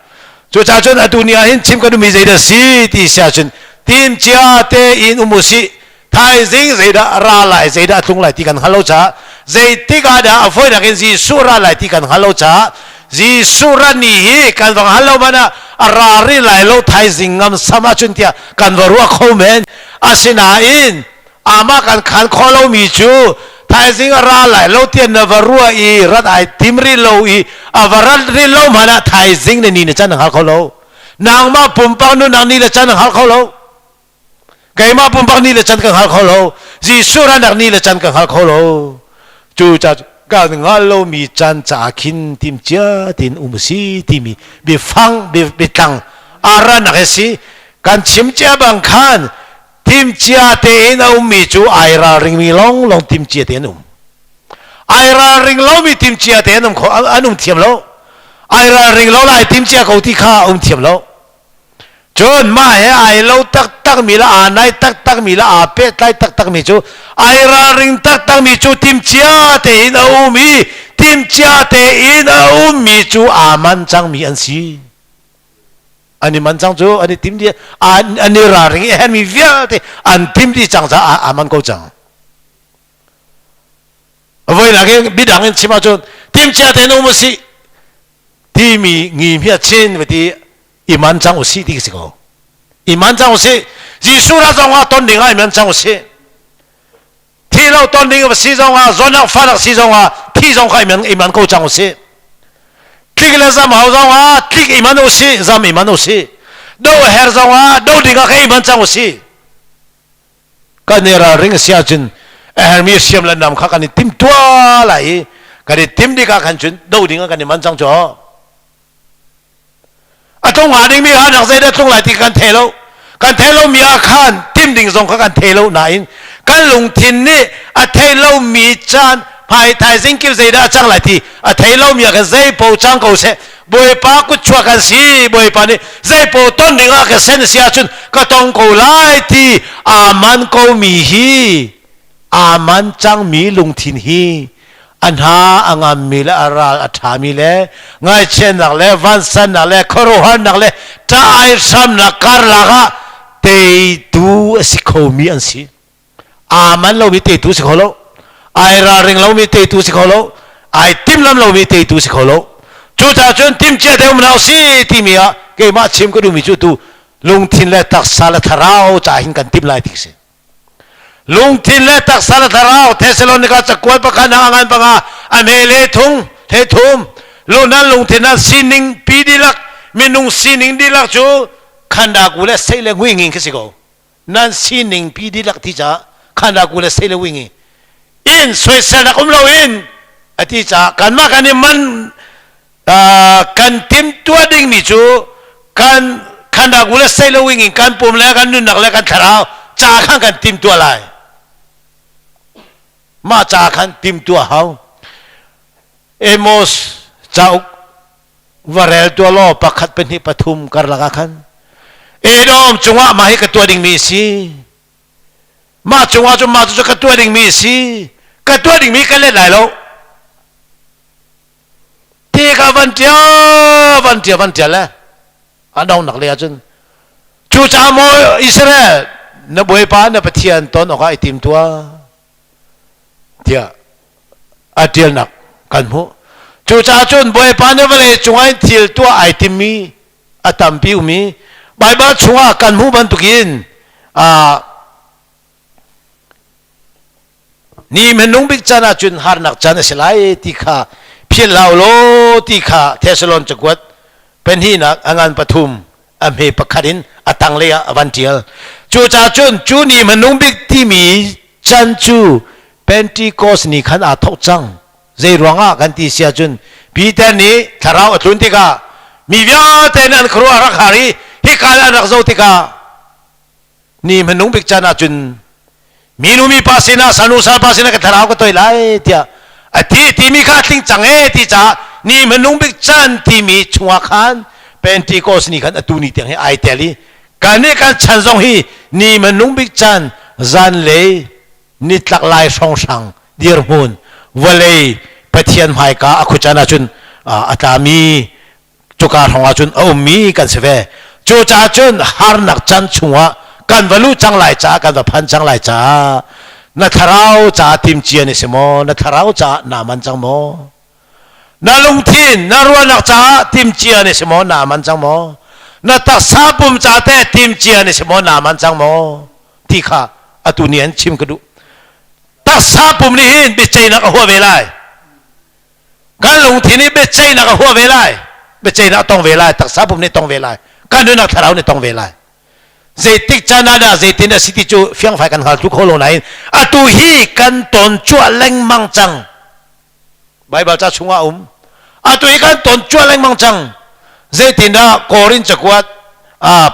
จุจ้าจนอดุนียเห็นชิมกันดูมีใจเดสีที่เสียจนทีมเจ้าเตอินอุมุสิไทยสิงใจดาราไหลใจดาตรงไหลที่กันฮัลโหลจ้าใจที่กันดาอฟอยนักเห็นจีสุราไหลที่กันฮัลโหลจ้าจีสุรานี่กันฟังฮัลโหลมานะอารารีไหลโลไทยสิงงสมาจุนเตียกันวรัวเขาเมนอาศินาอินอามากันขันคอเรามีจูไทยสิงอาราไหลโลเตียนวรัวอีรัดไอติมรีโลอีอาวรัดรีโลมานะไทยสิงนี่นี่จันหักเขาโลนางมาปุ่มปังนู่นนางนี่ละจันหักเขาโลไก่มาปุ่มปังนี่ละจันกันหักเขาโลจีสุรานักนี่ละจันกันหักเขาโลจูจัดการงานเรามีจันจากขินทีมเจ้าทีมอุมสีทีมีบิฟังบิตังอารานักสิการชิมเจ้าบางขันทีมเจ้าเตนอุมมีจูไอราริงมีลองทีมเจ้าเตนุมไอราริงเรามีทีมเจ้าเตนุมเขาอันุมเทียมเราไอราริงเราไล่ทีมเจ้าเขาที่ข้าเทียมเราจนมาเฮไอเราตักมีละอ่านไอตักมีละอาเป็ดไล่ตักมีจูไอราริงตักมีจูทีมเจ้าเตนอุมมีทีมเจ้าเตนอุมมีจูอามันจังมีอันซีอันนี้มันจังจูอันนี้ทีมที่อันนี้ราริงเห็นมีเวียเตอันทีมที่จังจะอามันก็จังเอาไว้นักบิดังชิมาจูทีมเจ้าเตนอุมสี ที่มีงีเมียชินวันที่อิมันจังอุสิที่สิโกอิมันจังอุสิยิสุราจังว่าต้นดิ่งอิมันจังอุสิที่เราต้นดิ่งว่าสิจังว่าจนนักฟ้านักสิจังว่าที่จังว่าอิมันกูจังอุสิที่ก็เลยจำเอาจังว่าที่อิมันอุสิจำอิมันอุสิดูเฮร์จังว่าดูดิ่งก็อิมันจังอุสิกันเนี่ยเราเรื่องเสียจนเฮร์มีเสียมแล้วนำข้ากันนี่ติมตัวไหลกันนี่ติมดีกันขันจนดูดิ่งกันนี่มันจังจ่อตรงหาดิ่งมีหาหนักใจได้ตรงไหลที่กันเทโลกันเทโลมีอาคารติมดิ่งทรงข้ากันเทโลไหนกันลงทินนี่เทโลมีจานภายไทยสิ่งเกี่ยวใจได้จังไหลที่เทโลมีกันใจปูจังกูเสบวยปากุชัวกันสีบวยปานี่ใจปูต้นดิ่งกันเส้นเสียจนก็ต้องกูไล่ที่มันกูมีฮีมันจังมีลงทินฮีอันหาอังอามีและอาราอัฐามีและง่ายเช่นนักและวันสันนักและครุหันนักและถ้าไอ้ซ้ำนักการละก็เตดูสิเขามีอันสิมันเรามีเตดูสิเขาโลไอ้ราเริงเรามีเตดูสิเขาโลไอ้ทิมลำเรามีเตดูสิเขาโลจู่จ้าจนทิมเจ้าเดียวมันเอาสิที่มีอะเกี่ยมาชิมก็ดูมีจู่ตูลงทินและตักสารทาราวจ่าหินกันทิมไล่ทิ้งสิลุงทินเลตักสารทาราวเทสโลนิกาจะกวยประกันงานปังอาอเมเลทุงเททุมลุงนั้นลุงทินนั้นสินิงปีดีลักมินุงสินิงดีลักจูขันดากูเลเซเลวิ่งอิงคิสิโกนั้นสินิงปีดีลักที่จะขันดากูเลเซเลวิ่งอินสวยเซนักเราอินอธิจะกันมากันนี่มันกันทิมตัวดิ่งมิจูกันขันดากูเลเซเลวิ่งอิงกันปุ่มแล้วกันนุ่นนักแล้วกันทาราวจ้าขันกันทิมตัวไรมาจากขันติมตัวเขาเอโมสเจ้าวาเรลตัวล้อประคัดเป็นที่ปฐุมกรลักขันเอโดมจงว่ามาให้กับตัวดิ่งมีสีมาจงว่าจงมาจงกับตัวดิ่งมีสีกับตัวดิ่งมีกันเล่นไหนแล้วที่กับวันเดียวแล้วอันดองหนักเลยจนจูจามอยอิสราเอลนบวยปานนปะเทียนตอนออกไอติมตัวเดียอาเดียนักกันหูจู่จ้าจนบวยปานเนี่ยวันเลยจงไอทิลตัวไอติมมีอาตัมปิวมีใบบ้าชัวกันหูบันตุกินนี่มันนุ่งบิกจานาจุนหานักจานเสลายที่ข้าเพียรลาวโลที่ข้าเทสโลนจักวัดเป็นที่นักงานปฐุมอเมปคัดินอตังเลียอวันเทียลจู่จ้าจนจูนี่มันนุ่งบิกที่มีจันจูเป็นที่โกสนี่ขันอาทกจังใจร้องกันที่เสียจนปีเตนี้ทาราวตุนติกามีวิญญาณเตนันครัวรักหารีฮิคาลานักโซติกานี่มันนุ่งบิกจานาจุนมีนุมีภาษินาสนุสาภาษินากับทาราวก็ตัวไล่เดียที่มีข้าทิ้งจังที่จ้านี่มันนุ่งบิกจันที่มีชัวขันเป็นที่โกสนี่ขันตุนิเตียงให้ไอเตลีการนี้การฉันทรงฮีนี่มันนุ่งบิกจันจันเลยนิตลักลายสองสังเดียร์มุนวัลเลยปะเทียนหายกาอคุจานาจุนอาตามีจุกาของอาจุนเอามีกันเสวจูจ่าจุนฮาร์นักจันชัวกันวัลูจังไลจ่ากันวัพันจังไลจ่านัทราวจ่าทิมเจียนิสโมนัทราวจ่านามันจังโมนาลุงทินนารัวนักจ่าทิมเจียนิสโมนามันจังโมนาตักซาปุมจ่าเตทิมเจียนิสโมนามันจังโมที่ข้าอตุเนียนชิมกระดูตักซาปุ่มนี่หินเบใจนักหัวเวลาการลงทีนี้เบใจนักหัวเวลาเบใจนักต้องเวลาตักซาปุ่มนี่ต้องเวลาการดูนักทาราวนี่ต้องเวลาเจติกจานาดาเจตินสิติจูเฟียงไฟกันหาทุกคนลงไหนอตุฮีกันตนจั่วเล็งมังจังใบบาจะชงอาอตุฮีกันตนจั่วเล็งมังจังเจตินดาโกรินจักวัด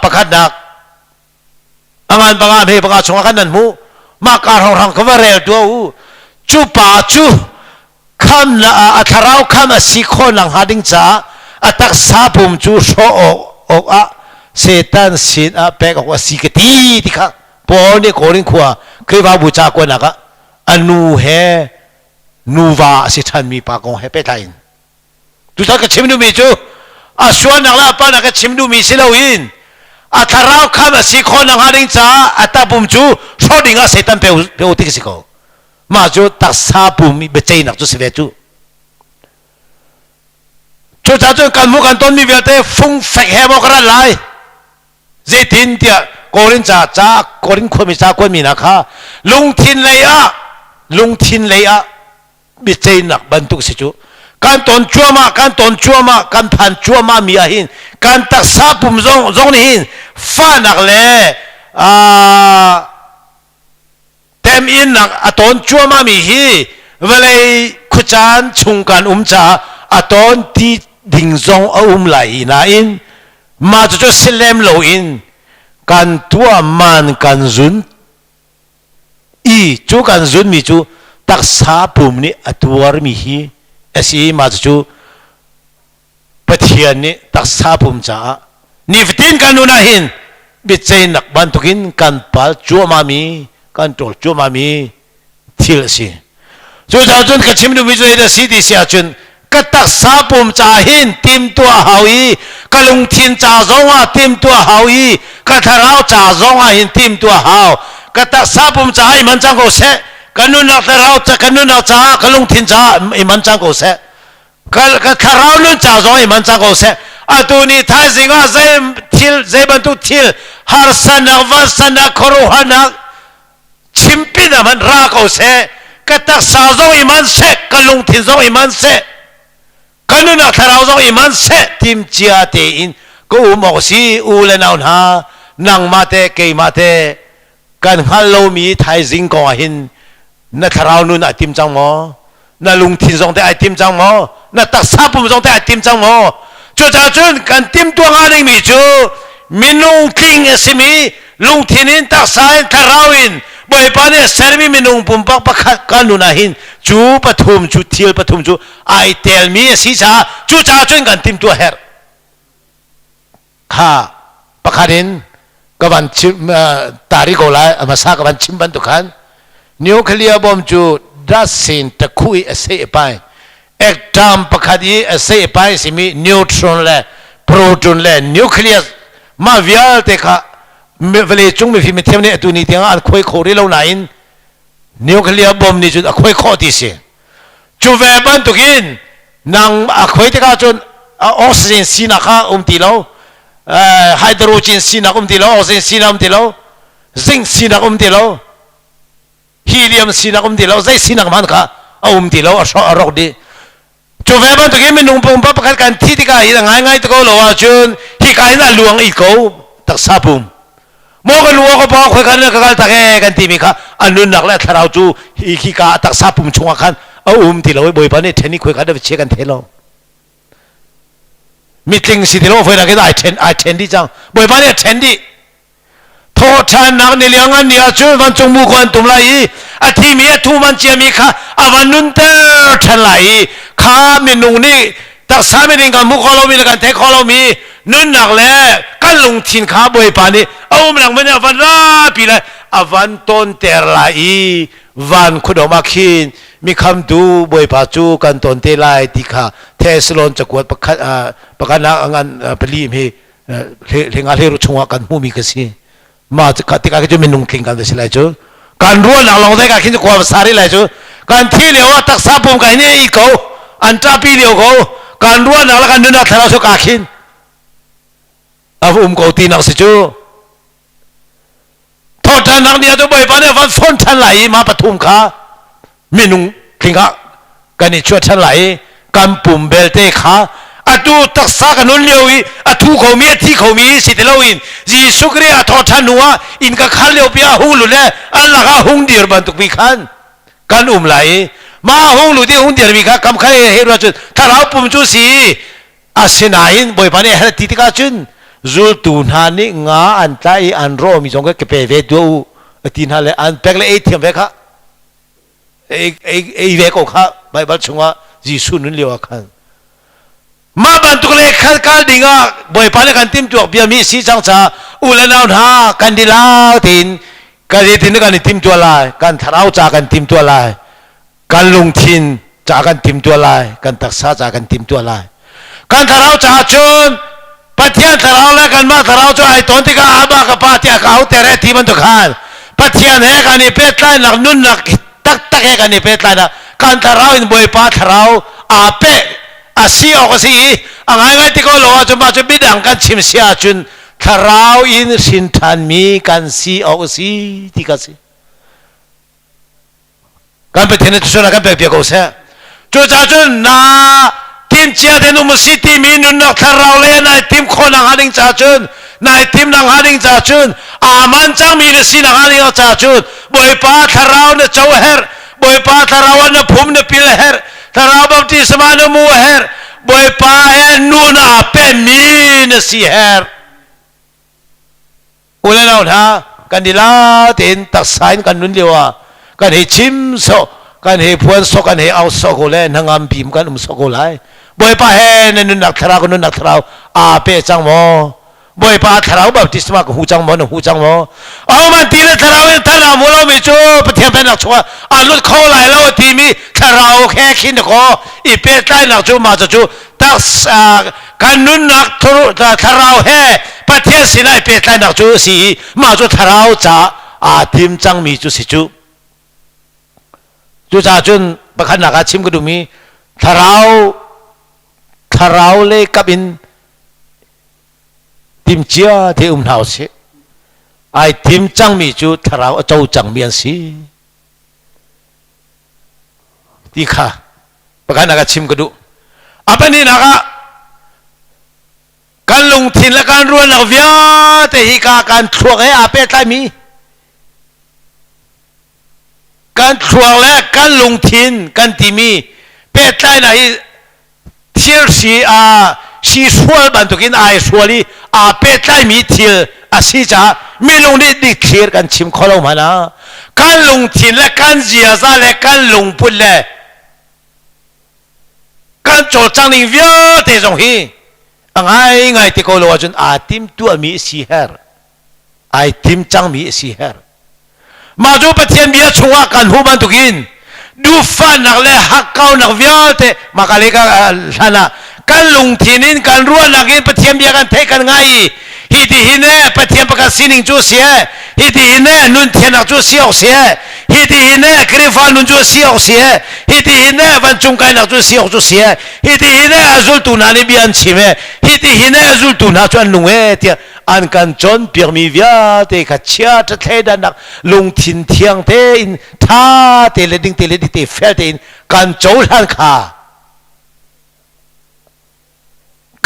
ประคัดนักงานบางงานเฮบางงานชงกันนั่นหูมาการของทางเขาว่าเร็วตัวจูป่าจูคำละอัทราวคำสิคนหลังหาดิ้งจ้าอัตักซาปุ่มจูโชอกเซตันสินเปกว่าสิกตีที่ข้าปอนี่โกรินขวาเคยว่าบูชากวนนักอนูเฮนูวาสิทันมีปากงเฮเปตัยน์ดูท่ากับชิมดูมีจูชวนนักละป้านักกับชิมดูมีสิเลวินอัทราวคำสิคนหลังหาดิ้งจ้าอัตาปุ่มจูชอดิ้งเซตันเปอุติกสิโกมาจูตักซาปุ่มมีเบใจนักจูเสวจู chu cha chu kan mu kan ton mi velte phung fek he mo kra lai je tin tia korin cha korin khomi cha kon mi na kha lung thin lei a bi chei nak bantuk si chu kan ton chuama kan phan chuama mi a hin kan tak sa pum zong ni hin fa nak le tem in nak aton chuama mi hi velai khuchan chung kan cha aton ti ding zong lai na in ma chu silem lo in kan tua man kan zun chu kan zun mi chu tak sa pum ni atuar mi hi asi ma chu pathian ni tak sa pum cha ni fitin kan nu na hin bi chei nak ban tukin kan pal chu ma mi kan tol chu ma mi thil si chu cha chun ka chim nu mi chu da si di sia chun ka tak sa pum cha hin tim tua hawi ka lung thin cha zonga tim tua hawi ka tharau cha zonga hin tim tua hau ka tak sa pum cha ai man chang ko se kanun na tharau cha kanun na cha ka lung thin cha ai man chang ko se ka tharau nun cha zong ai man chang ko se atuni thai singa zai ban tu thil har sana va sana korohana chimpina man ra ko se ka tak sa zong ai man se ka lung thin zong ai man se kanun na tharau zong ai man se tim chia te in ko mo si u le naun ha nang ma te ke ma te kan hallo mi thai jing ko hin na tharau nun a tim chang mo na lung thin zong te a tim chang mo na tak sa pum zong te a tim chang mo chu cha chun kan tim tua nga ding mi chu min lung king asimi lung thin in tak sa in tharau in boi pa ne sermi min lung pum pak pakhat kan nu na hin chu pathum chu thil pathum chu I tell me si cha chu cha chun kan tim tua her kha pakharin kawan chim tari ko lai amasa kawan chim ban tukan nuclear bomb chu dasin ta khui ase pai atom pakhadi ase pai simi neutron le proton le nucleus ma vial te kha vele chung me fi me them ne tu ni tiang an khoi khori lo nain nuclear bomb ni chu a khoi kho ti se chu ve ban tukin nang a khoi te ka chun oxygen sina kha ti lo hydrogen sina ti lo oxygen sina ti lo zinc sina ti lo helium sina ti lo zai sina man kha ti lo a rok di chu ve ban tukin min nung pum pa pakhat kan thi ti ka hi ngai to ko lo wa chun hi kai na luang I ko tak sa pum mo kan luwa ko pa khoi kan ka kal ta ke kan ti mi kha anun nak la tharau chu hi ka tak sa pum chunga khan ti lo boi pa ne theni khoi ka da che kan thelo meeting si lo foi la ke I attend di chang boi pa ne attend di tho than nak ni liang an ni a chu van chung mu kwan tum lai a thi mi a thu man che mi kha awan nun te than lai kha mi nung ni tak sa mi ding kan mu kholo mi kan the kholo mi nun nak le kan lung thin kha boi pa ni nang man awan ra pi la awan ton ter lai van khudoma khin mi kham du boi pa chu kan ton te lai ti kha theslon chakwat pakhat pakana angan pali mi lenga leru chunga kan mu mi ka si ma ka ti ka ju min nung king kan de silai chu kan ruwa na long dai ka khin ko sari lai chu kan thi le wa tak sa pum ka ni I ko an ta pi le ko kan ruwa na la kan nu na thara chu ka khin ko ti nak si chu tho than nak ni to boi pa ne van phon than lai ma pathum kha min nung king ka kan ni chu than lai kan pum bel te kha atu tak sa kan nun lewi atu ko mi thi ko mi si te loin ji sukri a tho than nuwa in ka khal leo pia hung lu le alla ka hung dir ban tuk bi khan kan lai ma hung lu di hung dir bi kha kam khai he ro chu tharau pum chu si asinain boi pa ne ha ti ti ka chun zul tu na ni nga an tai an ro mi jong ke pe ve du tin ha le an pek le e thiam ve kha e ve ko kha bible chunga ji su nun lewa khan ma ban tu le khal kal dinga boi pa le kan tim tu bia mi si chang cha u le naun ha kan di lao tin ka ri tin kan tim tu lai kan tharau cha kan tim tu lai kan lung thin cha kan tim tu lai kan tak sa cha kan tim tu lai kan tharau cha chun pathian tharau la kan ma tharau chu ai ton ti ka aba ka pa tia ka hu tere ti ban tu khan pathian he kan ni pet lai nak nun nak tak he kan ni pet lai na kan tharau in boi pa tharau a pe อาซีออกสิอ่างไงที่ก็รอจนมาจนบิดังกันชิมเสียจนทาราวอินสินทันมีกันซีออกสิที่กันสิกันไปเทนตุสนากันไปเปียกเอาเสียจูจ่าจนนาทีมเชียร์เทนุมสิทีมีนุนนักทาราวเลยนายทีมคนนังหาดิงจ่าจนนายทีมนังหาดิงจ่าจนอามันจังมีเรสินังหาดิงจ่าจนบอยป้าทาราวเนี่ยเจ้าเฮร์บอยป้าทาราวเนี่ยพุ่มเนี่ยพิลเฮร์ทาราวบัพติสมาเนี่ยมัวเฮร์บอยป้าเฮนูน่าเป็นมีเนี่ยสิเฮร์อุเลนาท่ากันดีลาเต็นตักสายกันนุนเดียวกันให้ชิมโซกันให้พวนโซกันให้เอาโซโกเลนังอัมพิมกันโซโกไลบอยป้าเฮเนี่ยนุนนักทาราวนุนนักทาราวอาเปจังโมบอยป้าทาราวแบบที่สมัครหูจังโมนหูจังโมเอามันตีเลยทาราวท่านอามุลไม่จูปะเทียนเป็นนักชัวอาลุดเข้าไหลแล้วทีมีทาราวแค่คิดก็อีเปใต้นักจูมาจูตักกันนุนนักทาราวแห่ประเทศสินายเปใต้นักจูสีมาจูทาราวจ้าอาทีมจังมีจูสิจูจ่าจุนประคันนักชิมก็ดูมีทาราวเลยกับอินทีมเชียที่หนาวสิไอทีมจังมีจูทาราวเจ้าจังเมียนสิที่ข้าประคันนักชิมก็ดูapa ni nak kan lung tin la kan ruan nak via te hi ka kan thuak he ape tai mi kan thuak le kan lung tin kan ti mi pe tai na hi thil si si sual ban to kin ai suali ape tai mi thil si cha mi lung ni dik thir kan chim kholo mana kan lung tin la kan zia za le kan lung put leกันโจจังนี่เวียเตจงฮีไงที่เขาบอกจนทีมตัวมีสีเฮร์ทีมจังมีสีเฮร์มาดูประเทศเบียชัวกันหูบันตุกินดูฟันนักเล่หักเก้านักเวียเตมากันเลยกันนะกันลงทีนินกันรัวนักกินประเทศเบียกันเทกันไงฮิติฮินเน่ประเทศประกาศสินิงจูเสียฮิติฮินเน่นุนเทียนักจูเสียเสียฮิติฮินเน่กรีฟานุนจูเสียเสียฮิติฮินเน่วันจงกายนักจูเสียจูเสียฮิติฮินเน่อาจุลตุนานิบิอันชิเมฮิติฮินเน่อาจุลตุนาจวนลุงเตียอันกันจนเปียกมีเวียเตขัดเชียจะเทดันนักลงทินเทียงเตอินท่าเตเลดิงเตเฟลเตอินกันโจลันขา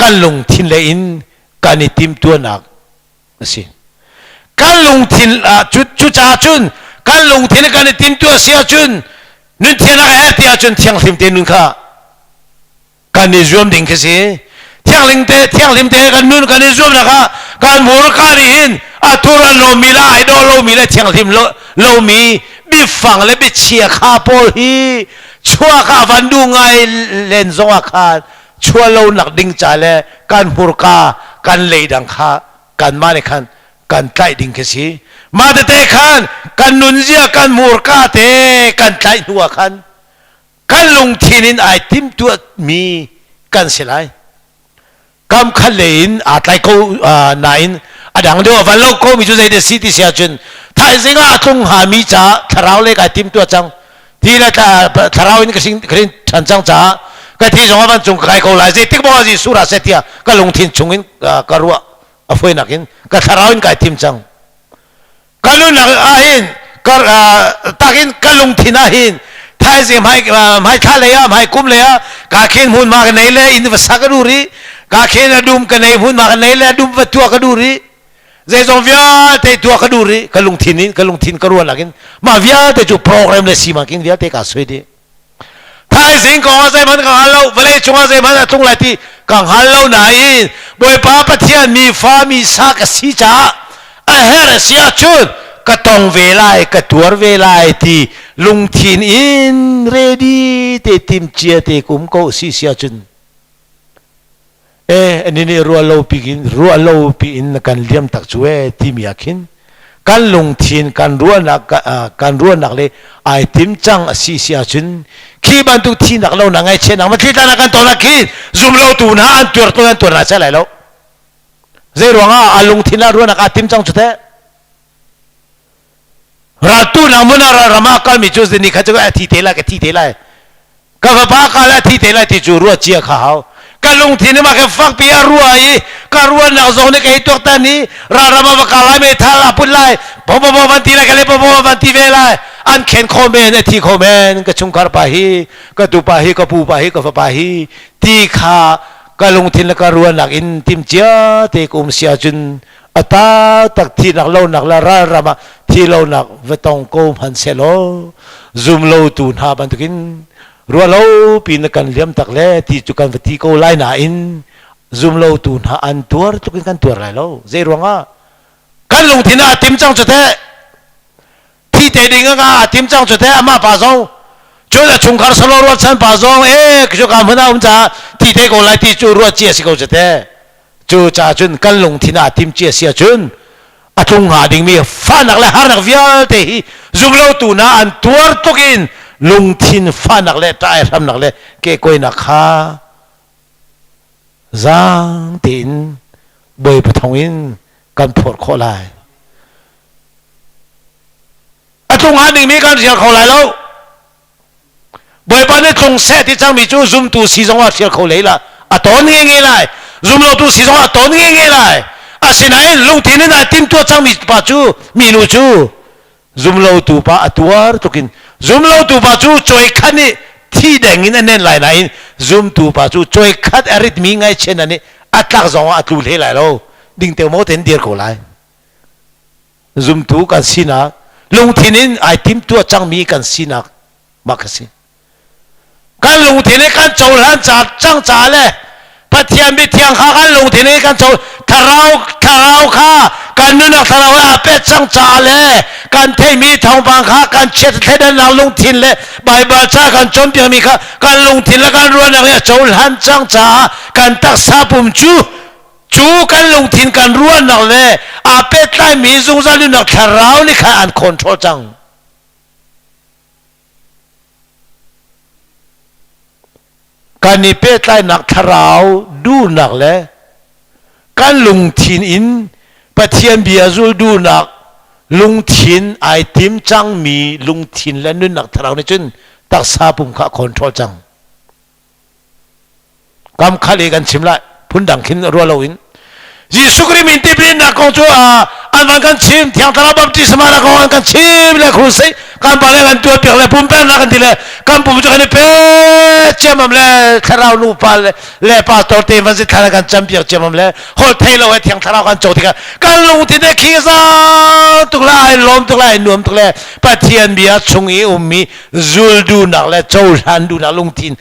กันลงทินเลอินกันนิติมตัวนักสิกันลงทินจุจ่าจุนกันลงทินกันนิติมตัวเสียจุนนุนเทียนักแอเตียจุนเทียงลิมเตนุนข้ากันนิจวมดิ่งกันสิเทียงลิมเตกันนุนกันนิจวมนะคะกันมูรการินทุรโลมิลาไอดอลโลมิลาเทียงลิมโลมีบิฟังและบิเชียข้าโพฮีชัวข้าฟันดูไงเลนซงอาคาชัวโลนักดิ่งจ่าเลยกันมูรกากันเลยดังข้ากันมาในขันกันไต่ดิ่งกันสิมาแต่ขันกันนุนเสียกันมูรกาเตกันไต่หัวขันกันลงทีนินไอติมตัวมีกันเสียไรกำขันเลยอินอาไตโกนายอินดังเดียววันโลกโกมีจุดใจเดสิติเสียจนถ้าสิ่งอาตรงหามีจ้าทาราวเล็กไอติมตัวจังที่ละทาราวอินก็สิ่งกระดิ่งฉันจังจ้าก็ที่สองวันจงใครเขาไล่เสติกบอกว่าสิสุราเสตียก็ลงทินชงอินกรัวอภัยนักอินก็ทาราวอินก็ไอติมจังก็ลุนนักอินก็ตักอินก็ลงทินอินท้ายสิ่งไม่ท่าเลยไม่คุ้มเลยกาเข็นหุ่นมากันไหนเลยอินวัสกดูรีกาเข็นดุมกันไหนหุ่นมากันไหนเลยดุมวัตถุกดูรีเจ้าส่งวิาเตตัวกดูรีก็ลงทินอินก็ลงทินกรัวนักอินมาวิาเตจูโปรแกรมเลยสิมากินวิาเตกัสวยดีท้ายสิ่งของอะไรมันกังฮัลโหลเวลาช่วงอะไรมันตรงไหนที่กังฮัลโหลไหนบอยป้าปะเทียนมีฟ้ามีสักสีจ้าเฮรเสียชุดก็ต้องเวลาก็ตัวเวลาที่ลุงทินอินเรดี้เตติมเชียเตกุมโกสีเสียจุนอันนี้รัวโลปีกินกันเลี้ยมตักช่วยที่มีอาคินกันลุงทินกันรัวนักเลยไอติมจังสีเสียจุนขี้บันทุกที่นักเราหนังไอเชนนักมาที่ตานักกันตัวนักขี้ซุ่มเราตัวน่าอันตัวน่าใช่ไหมเราเจ้าหลวงลุงทินรัวนักไอติมจังจุดรatu namun ramakal mi juz ni khajo ati tela ke ti tela ก็ฟ้าป้าก็แล้วที่เตะที่จูรัวเจียเขาก็ลงที่นี่มาแค่ฟักปีอารัวอีก็รัวหนักทรงนี่ก็ไอ้ตัวตานี้รามาบักอะไรไม่ทันละพุ่นไล่พอวันที่ไรกันเลยพอวันที่เวลาอันเข็นคอมเมนต์ที่คอมเมนต์ก็ชงคาร์ปาฮีก็ตูปาฮีก็ปูปาฮีก็ฟ้าปาฮีที่ขาก็ลงที่แล้วก็รัวหนักอินทิมเจียเตกุมเสียจุนอัตาตักที่หนักเล่าหนักละรามาที่เล่าหนักเวตองโกมันเซโลซุมเล่าตูนหาบันทุกินรัวเล่าปีนกันเลี้ยมตักเล่ที่จุกันที่โกไล่หนาอินซุมเล่าตูนหาอันตัวตุกินกันตัวอะไรเล่าเจรวงอ่ะกันลงที่น่ะทิมจังจุดแท้ที่เตดิงก็ทิมจังจุดแท้มาป่าซองช่วยชงคาร์สโลรัวชันป่าซองจุกันมันเอาจ้าที่เตโกไล่ที่จูรัวเจียสิโกจุดแท้จูจ่าจุนกันลงที่น่ะทิมเจียเสียจุนอาจงหาดิ่งมีฟ้านักเลยหานักวิอาเตหิซุมเล่าตูน่ะอันตัวตุกินลุงทินฟ้านักเล่ตายทำนักเล่เกกวยนักข้าจางตินบอยปฐงินกันปวดคอไหลอาจงหาดิ่งมีการเสียเขาไหลแล้วบอยปานนี้จงเสที่จังมีจูซุมตูสีจงว่าเสียเขาไหลละอาตอนนี้ไงไล่ซุมเล่าตูสีจงอาตอนนี้ไงไล่อาสินัยลุงทินนี่ติมตัวจังมีปาจูมีนูจูซุมเล่าตูปาตัวตุกินซุมเล่าตูปาจูช่วยขันนี่ที่แดงนี่นั่นไหลไหนซุมตูปาจูช่วยขัดอริทมีไงเช่นนั้นนี่อัตลักษณ์จงว่าอัตลุเล่ไหลแล้วดิ่งเตียวโมเต็นเดียร์เขาไหลซุมตูกันสินะลุงทินนี่ไอติมตัวจังมีกันสินะมากสิกันลุงทินนี่กันโจรหันจัดจังจ่าเลยพัทยามีเทียงข้ากันลุงทินนี่กันโจทาราวข้ากันนู่นนักทาราวอาเป็ดจังจ่าเลยกันเทมีทองบางข้ากันเช็ดเทดันนางลุงทินเลยใบบาจ้ากันจมเปียมีข้ากันลุงทินแล้วกันรัวนักเนี่ยโจรหันจังจ่ากันตักซาปุ่มจูกันลุงทินกันรัวนักเลยอาเป็ดไล่มีซุงซาลุนักทาราวนี่ข้าอันคอนโทรลจังการนี้เป็ดไล่นักทาราวดูนักเลยกันลุงทินอินปะเทียนเบียรูดูนักลุงทินไอติมจังมีลุงทินและนุ่นนักทาราวนี่จุนตักซาปุ่มข้าคอนโทรลจังกำขัดเอกันชิมละพุ่นดังขินรัวเราอินยิสุกริมินติปรินนักของจัวอันวันกันชิมที่อังตราบัพติสมานักของอันกันชิมเลยครูสิกันไปเลยกันตัวเปียกเลยปุ่มเป็นนักกันทีเลยกันปุ่มจุกันนี่เป๊ะเจ้ามันเลยทาราวนูปาเลยป้าตัวเต็มวันสิทานักกันจำเปียกเจ้ามันเลยโหดเทโลไอ้ที่อังตรากันโจที่กันลงที่เนี่ยขี้ซ่าตุกไล่ลมตุกไล่นวมตุกไล่ปะเทียนเบียชงอีอุมีจูลดูนักเลยโจลันดูนักลงทิน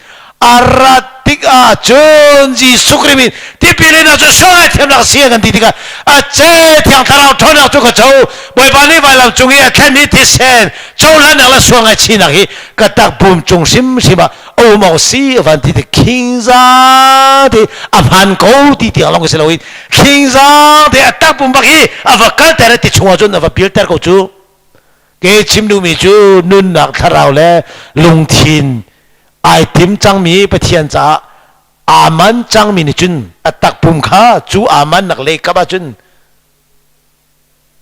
อาราติกอาจนจีสุกริมินที่ปีเลน่าจะช่วยเทียมนักเสียกันทีเดียวอาเจ้ที่อังทาราวทนเอาทุกข์โจบอยปานีไปแล้วจงเอแค่นี้ที่เซนโจลันนักละสวงไอชีนักฮีก็ตักปุ่มจงซิมสิบะโอ้มาสีวันที่คิงซาที่อภันกูที่ที่ลองเสลวินคิงซาที่ตักปุ่มบักฮีอภักแต่ละที่ชงจนอภัพิลเตอร์กูจูเกชิมดูมีจูนุ่นนักทาราวและลุงทินไอติมจังมีปะเทียนจ้าอามันจังมีนิจุนอัตักปุ่มข้าจูอามันนักเลกับจุน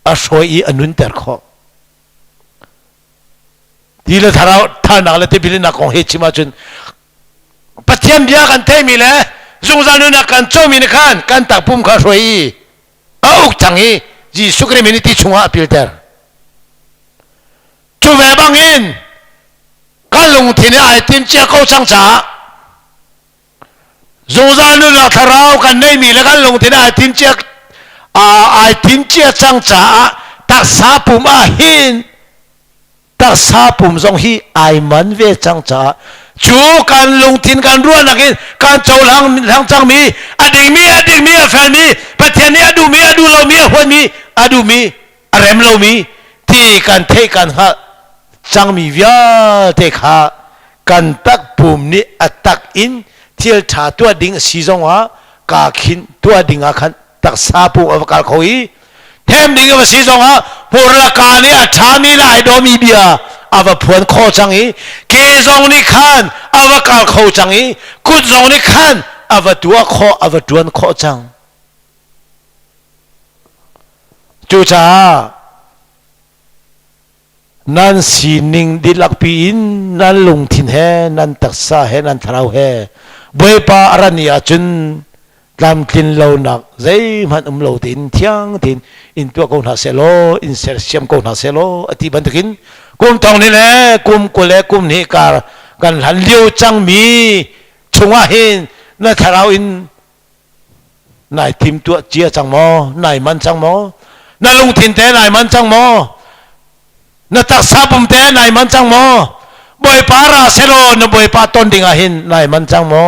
อาช่วยอนุนเตอร์ข้อทีละทาราวท่านักเลที่พิลินักของเฮชิมาจุนปะเทียนเบียกันเทมีเลยจงจานุนักกันโจมีนักกันตักปุ่มข้าช่วยอุกจังฮีจีสุกเรมินิติชงอาพิลเตอร์จูเวบังอินกันลงที่นี่ไอติมเจ้าเขาจังจ้าจงจานุนักทาราวกันไม่มีแล้วกันลงที่นี่ไอติมเจ้าจังจ้าตักซาปุ่มหินตักซาปุ่มจงฮีไอมันเวจังจ้าจูกันลงทินกันรัวนักอินกันโจลังทางจังมีอดีมีแฟนมีประเทศนี้อดูเรามีหัวมีอดูมีอะไรมเรามีที่กันเทกันฮะจังมีวิาเทขากันตักปุ่มนี้อัตักอินเที่ยวชาตัวดิ่งสีจงวะกาขินตัวดิ่งอาคันตักซาปุ่มอวกาศเขาอีเทมดิ่งว่าสีจงวะพวกละกาเนี่ยชามีลายโดมีเบียอวพวนโคจังอีเกจงนี่ขันอวกาศเขาจังอีกุจงนี่ขันอวตัวโคอวดวนโคจังจูจ้า นั่นสีนิ่งดิลักปีนนั่นลงทินแฮนั่นตักษาแฮนั่นทราวแฮบ่อยป่าอรัญญาจุนลำทินเหล่านักใจมันเหล่าทินเที่ยงทินอินตัวกงหาเซโลอินเซอร์เซียมกงหาเซโลอธิบันทึกินกุมทองนี่แหละกุมกุเลกุมนี่การกันหันเลี้ยวจังมีชงว่าเห็นนั่นทราวอินนายทีมตัวเจียจังมอนายมันจังมอนั่นลงทินแต่นายมันจังมอนั่นตักษาปุ่มแต่นายมันจังมอบ่อยป่าราเซโลนั่นบ่อยป่าต้นดิ่งเห็นนายมันจังมอ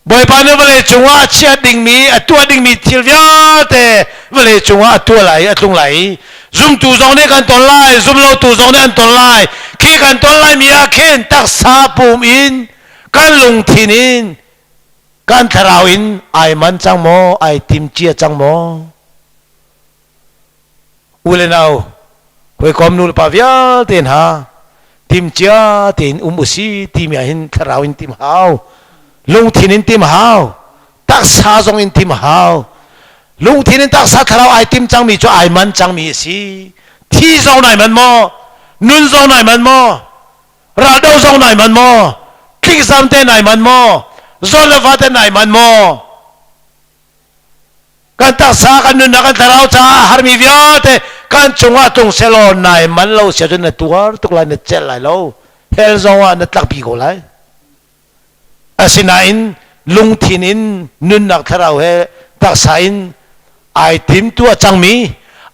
บ่อยป่าเนี่ยเวลาจงว่าเชียดิ่งมีตัวดิ่งมีทิลวิอาแต่เวลาจงว่าตัวไหลตรงไหลซุ่มตูซองเนี่ยกันต้นไล่ซุ่มเราตูซองเนี่ยกันต้นไล่ขี้กันต้นไล่มีอาเข็นตักษาปุ่มอินกันลงทินินกันทราวอินไอมันจังมอไอทิมเจียจังมออุเลนเอาคุยคอมนูลปาวิอาเตนหาทิมเจียเตนอุสีทิมยาหินทราวอินทิมหาวลงทินินทิมหาวตักษาซองอินทิมหาวลงทินินตักษาทราวไอทิมจังมีจ่อไอมันจังมีสีที่ซองไหนมันมอนุนซองไหนมันมอราดาวซองไหนมันมอคลิกซัมเตไหนมันมอโซลฟาเตไหนมันมอกันตักษากันนุนกันทราวจ้าฮาร์มีวิอาเตกันจงว่าตรงเซโลนายมันเราเสียจนตัวตุกลายเนเจลไลเราเฮลซองว่าเนตักปีโกไลอาศินาอินลุงทินินนุนนักทราวเฮตักษาอินไอทิมตัวจังมี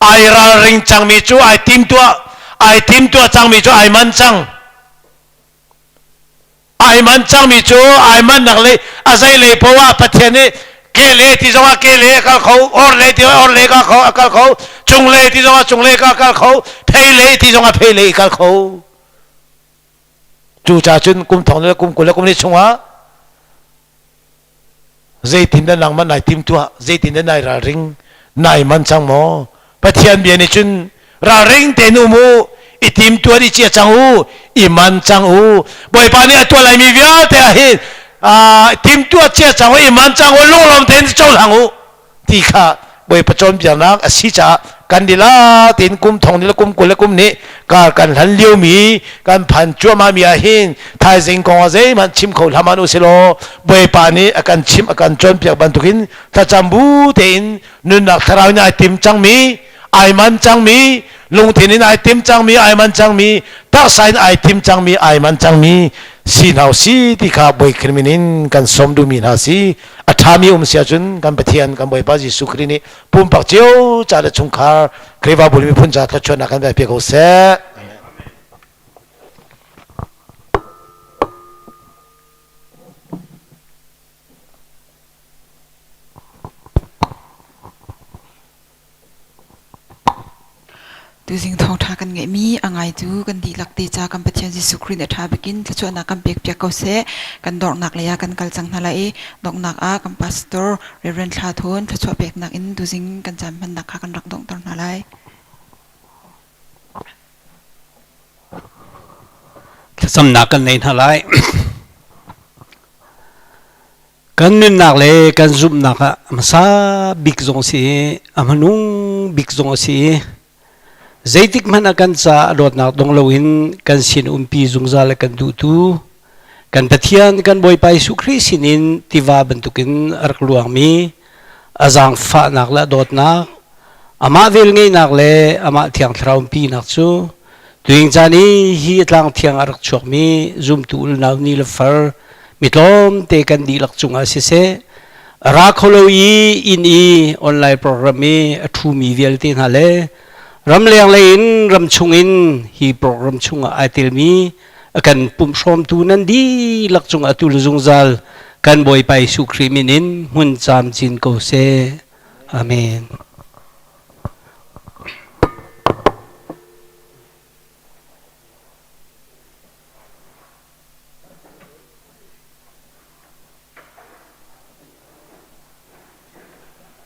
ไอราริงจังมีจูไอทิมตัวจังมีจูไอมันจังไอมันจังมีจูไอมันนักเลยอาศัยเลยเพราะว่าประเทศนี้เกเลที่จะว่าเกเลกับเขาออร์เลที่ว่าออร์เลกับเขาจงเลที่จะว่าจงเลกับเขาเพลเลที่จะว่าเพลกับเขาจูจ่าจุนกุมทองเลยกุมกุลกุมนี่ชงวะใจทินนั้นหลังมันนายทิมตัวใจทินนั้นนายราริงนายมันจังหมอประเทศเบียนี่จุนราริงเตนูมูอิทิมตัวนี่เจียจังหูอิมันจังหูบ่อยปานี่ตัวอะไรมีวิอาแต่เห็นทีมตัวเชี่ยจังว่ามันจังว่าลุงลมเต็นเจ้าหลังหูที่ข้าบ่อยประจนเปียนักสิจ่ากันดีละเต็นกุมทองนี่ละกุมกุลละกุมนี้การกันหันเลี้ยวมีการผ่านจัวมามีอาหินทายสิงกองอาเซมันชิมเขาทำมันอุสิโลบ่อยปานี้อาการชิมอาการจนเปียกบันทุกินถ้าจำบูเต็นนุนนักทาราวนี่ไอติมจังมีไอมันจังมีลุงทีนี้ไอติมจังมีไอมันจังมีตักไซน์ไอติมจังมีไอมันจังมีสีหนาวสีที่ข้าบ่อยคริมินินกันสมดูมีนาสีอัฐามีเสียจุนกันปะเทียนกันบ่อยปาจิสุครินีปุ่มปักเจียวจ่าละชงคาเครวาบุริพุนจ่าทชวนนักกันแบบเพียงเขาเสตัวสิ่งทองทากันไงมีอ่างไงจูกันดีหลักตีจากันปะเทียนจิสุครินทาไปกินทชวนนักกันเปียกเปียกเขาเสกันดอกนักเลยกันกัลจังนาลายดอกนักกันพาสเตอร์เรเวนชาทนทชวนเปียกนักอินตัวสิ่งกันจำมันนักกันรักดอกตอนนาลายสำนักกันในทลายกันนินนักเลยกันซุบนักมาซาบิกซงสีอามานุงบิกซงสีใจติกมันอากันซาโดดนักดงลวินกันสินปีซงซาลกันดูตูกันปะเทียนกันบ่อยไปสุครีสินินที่ว่าบรรทุกินอักลวงมีอาจังฟ้านักละโดดนักอามาเวลไงนักเลยอามาเทียงทราวปีนักซูตัวเองจานี้ฮีตลังเทียงอักชกมีซุมตูลนาวนีลฟาร์มิตรมเตกันดีลักจุงอาเซเซรักฮอลโลวีอินอีออนไลน์โปรแกรมมีทูมีเวลตินฮาเลรำเลียงเลยอินรำชงอินฮีโปรแกรมชงอาติลมีกันปุ่มชมตูนันดีลักจุงอาตุลจุงซัลกันบ่อยไปสุครีมินินมุนจามจินโกเซอาเมน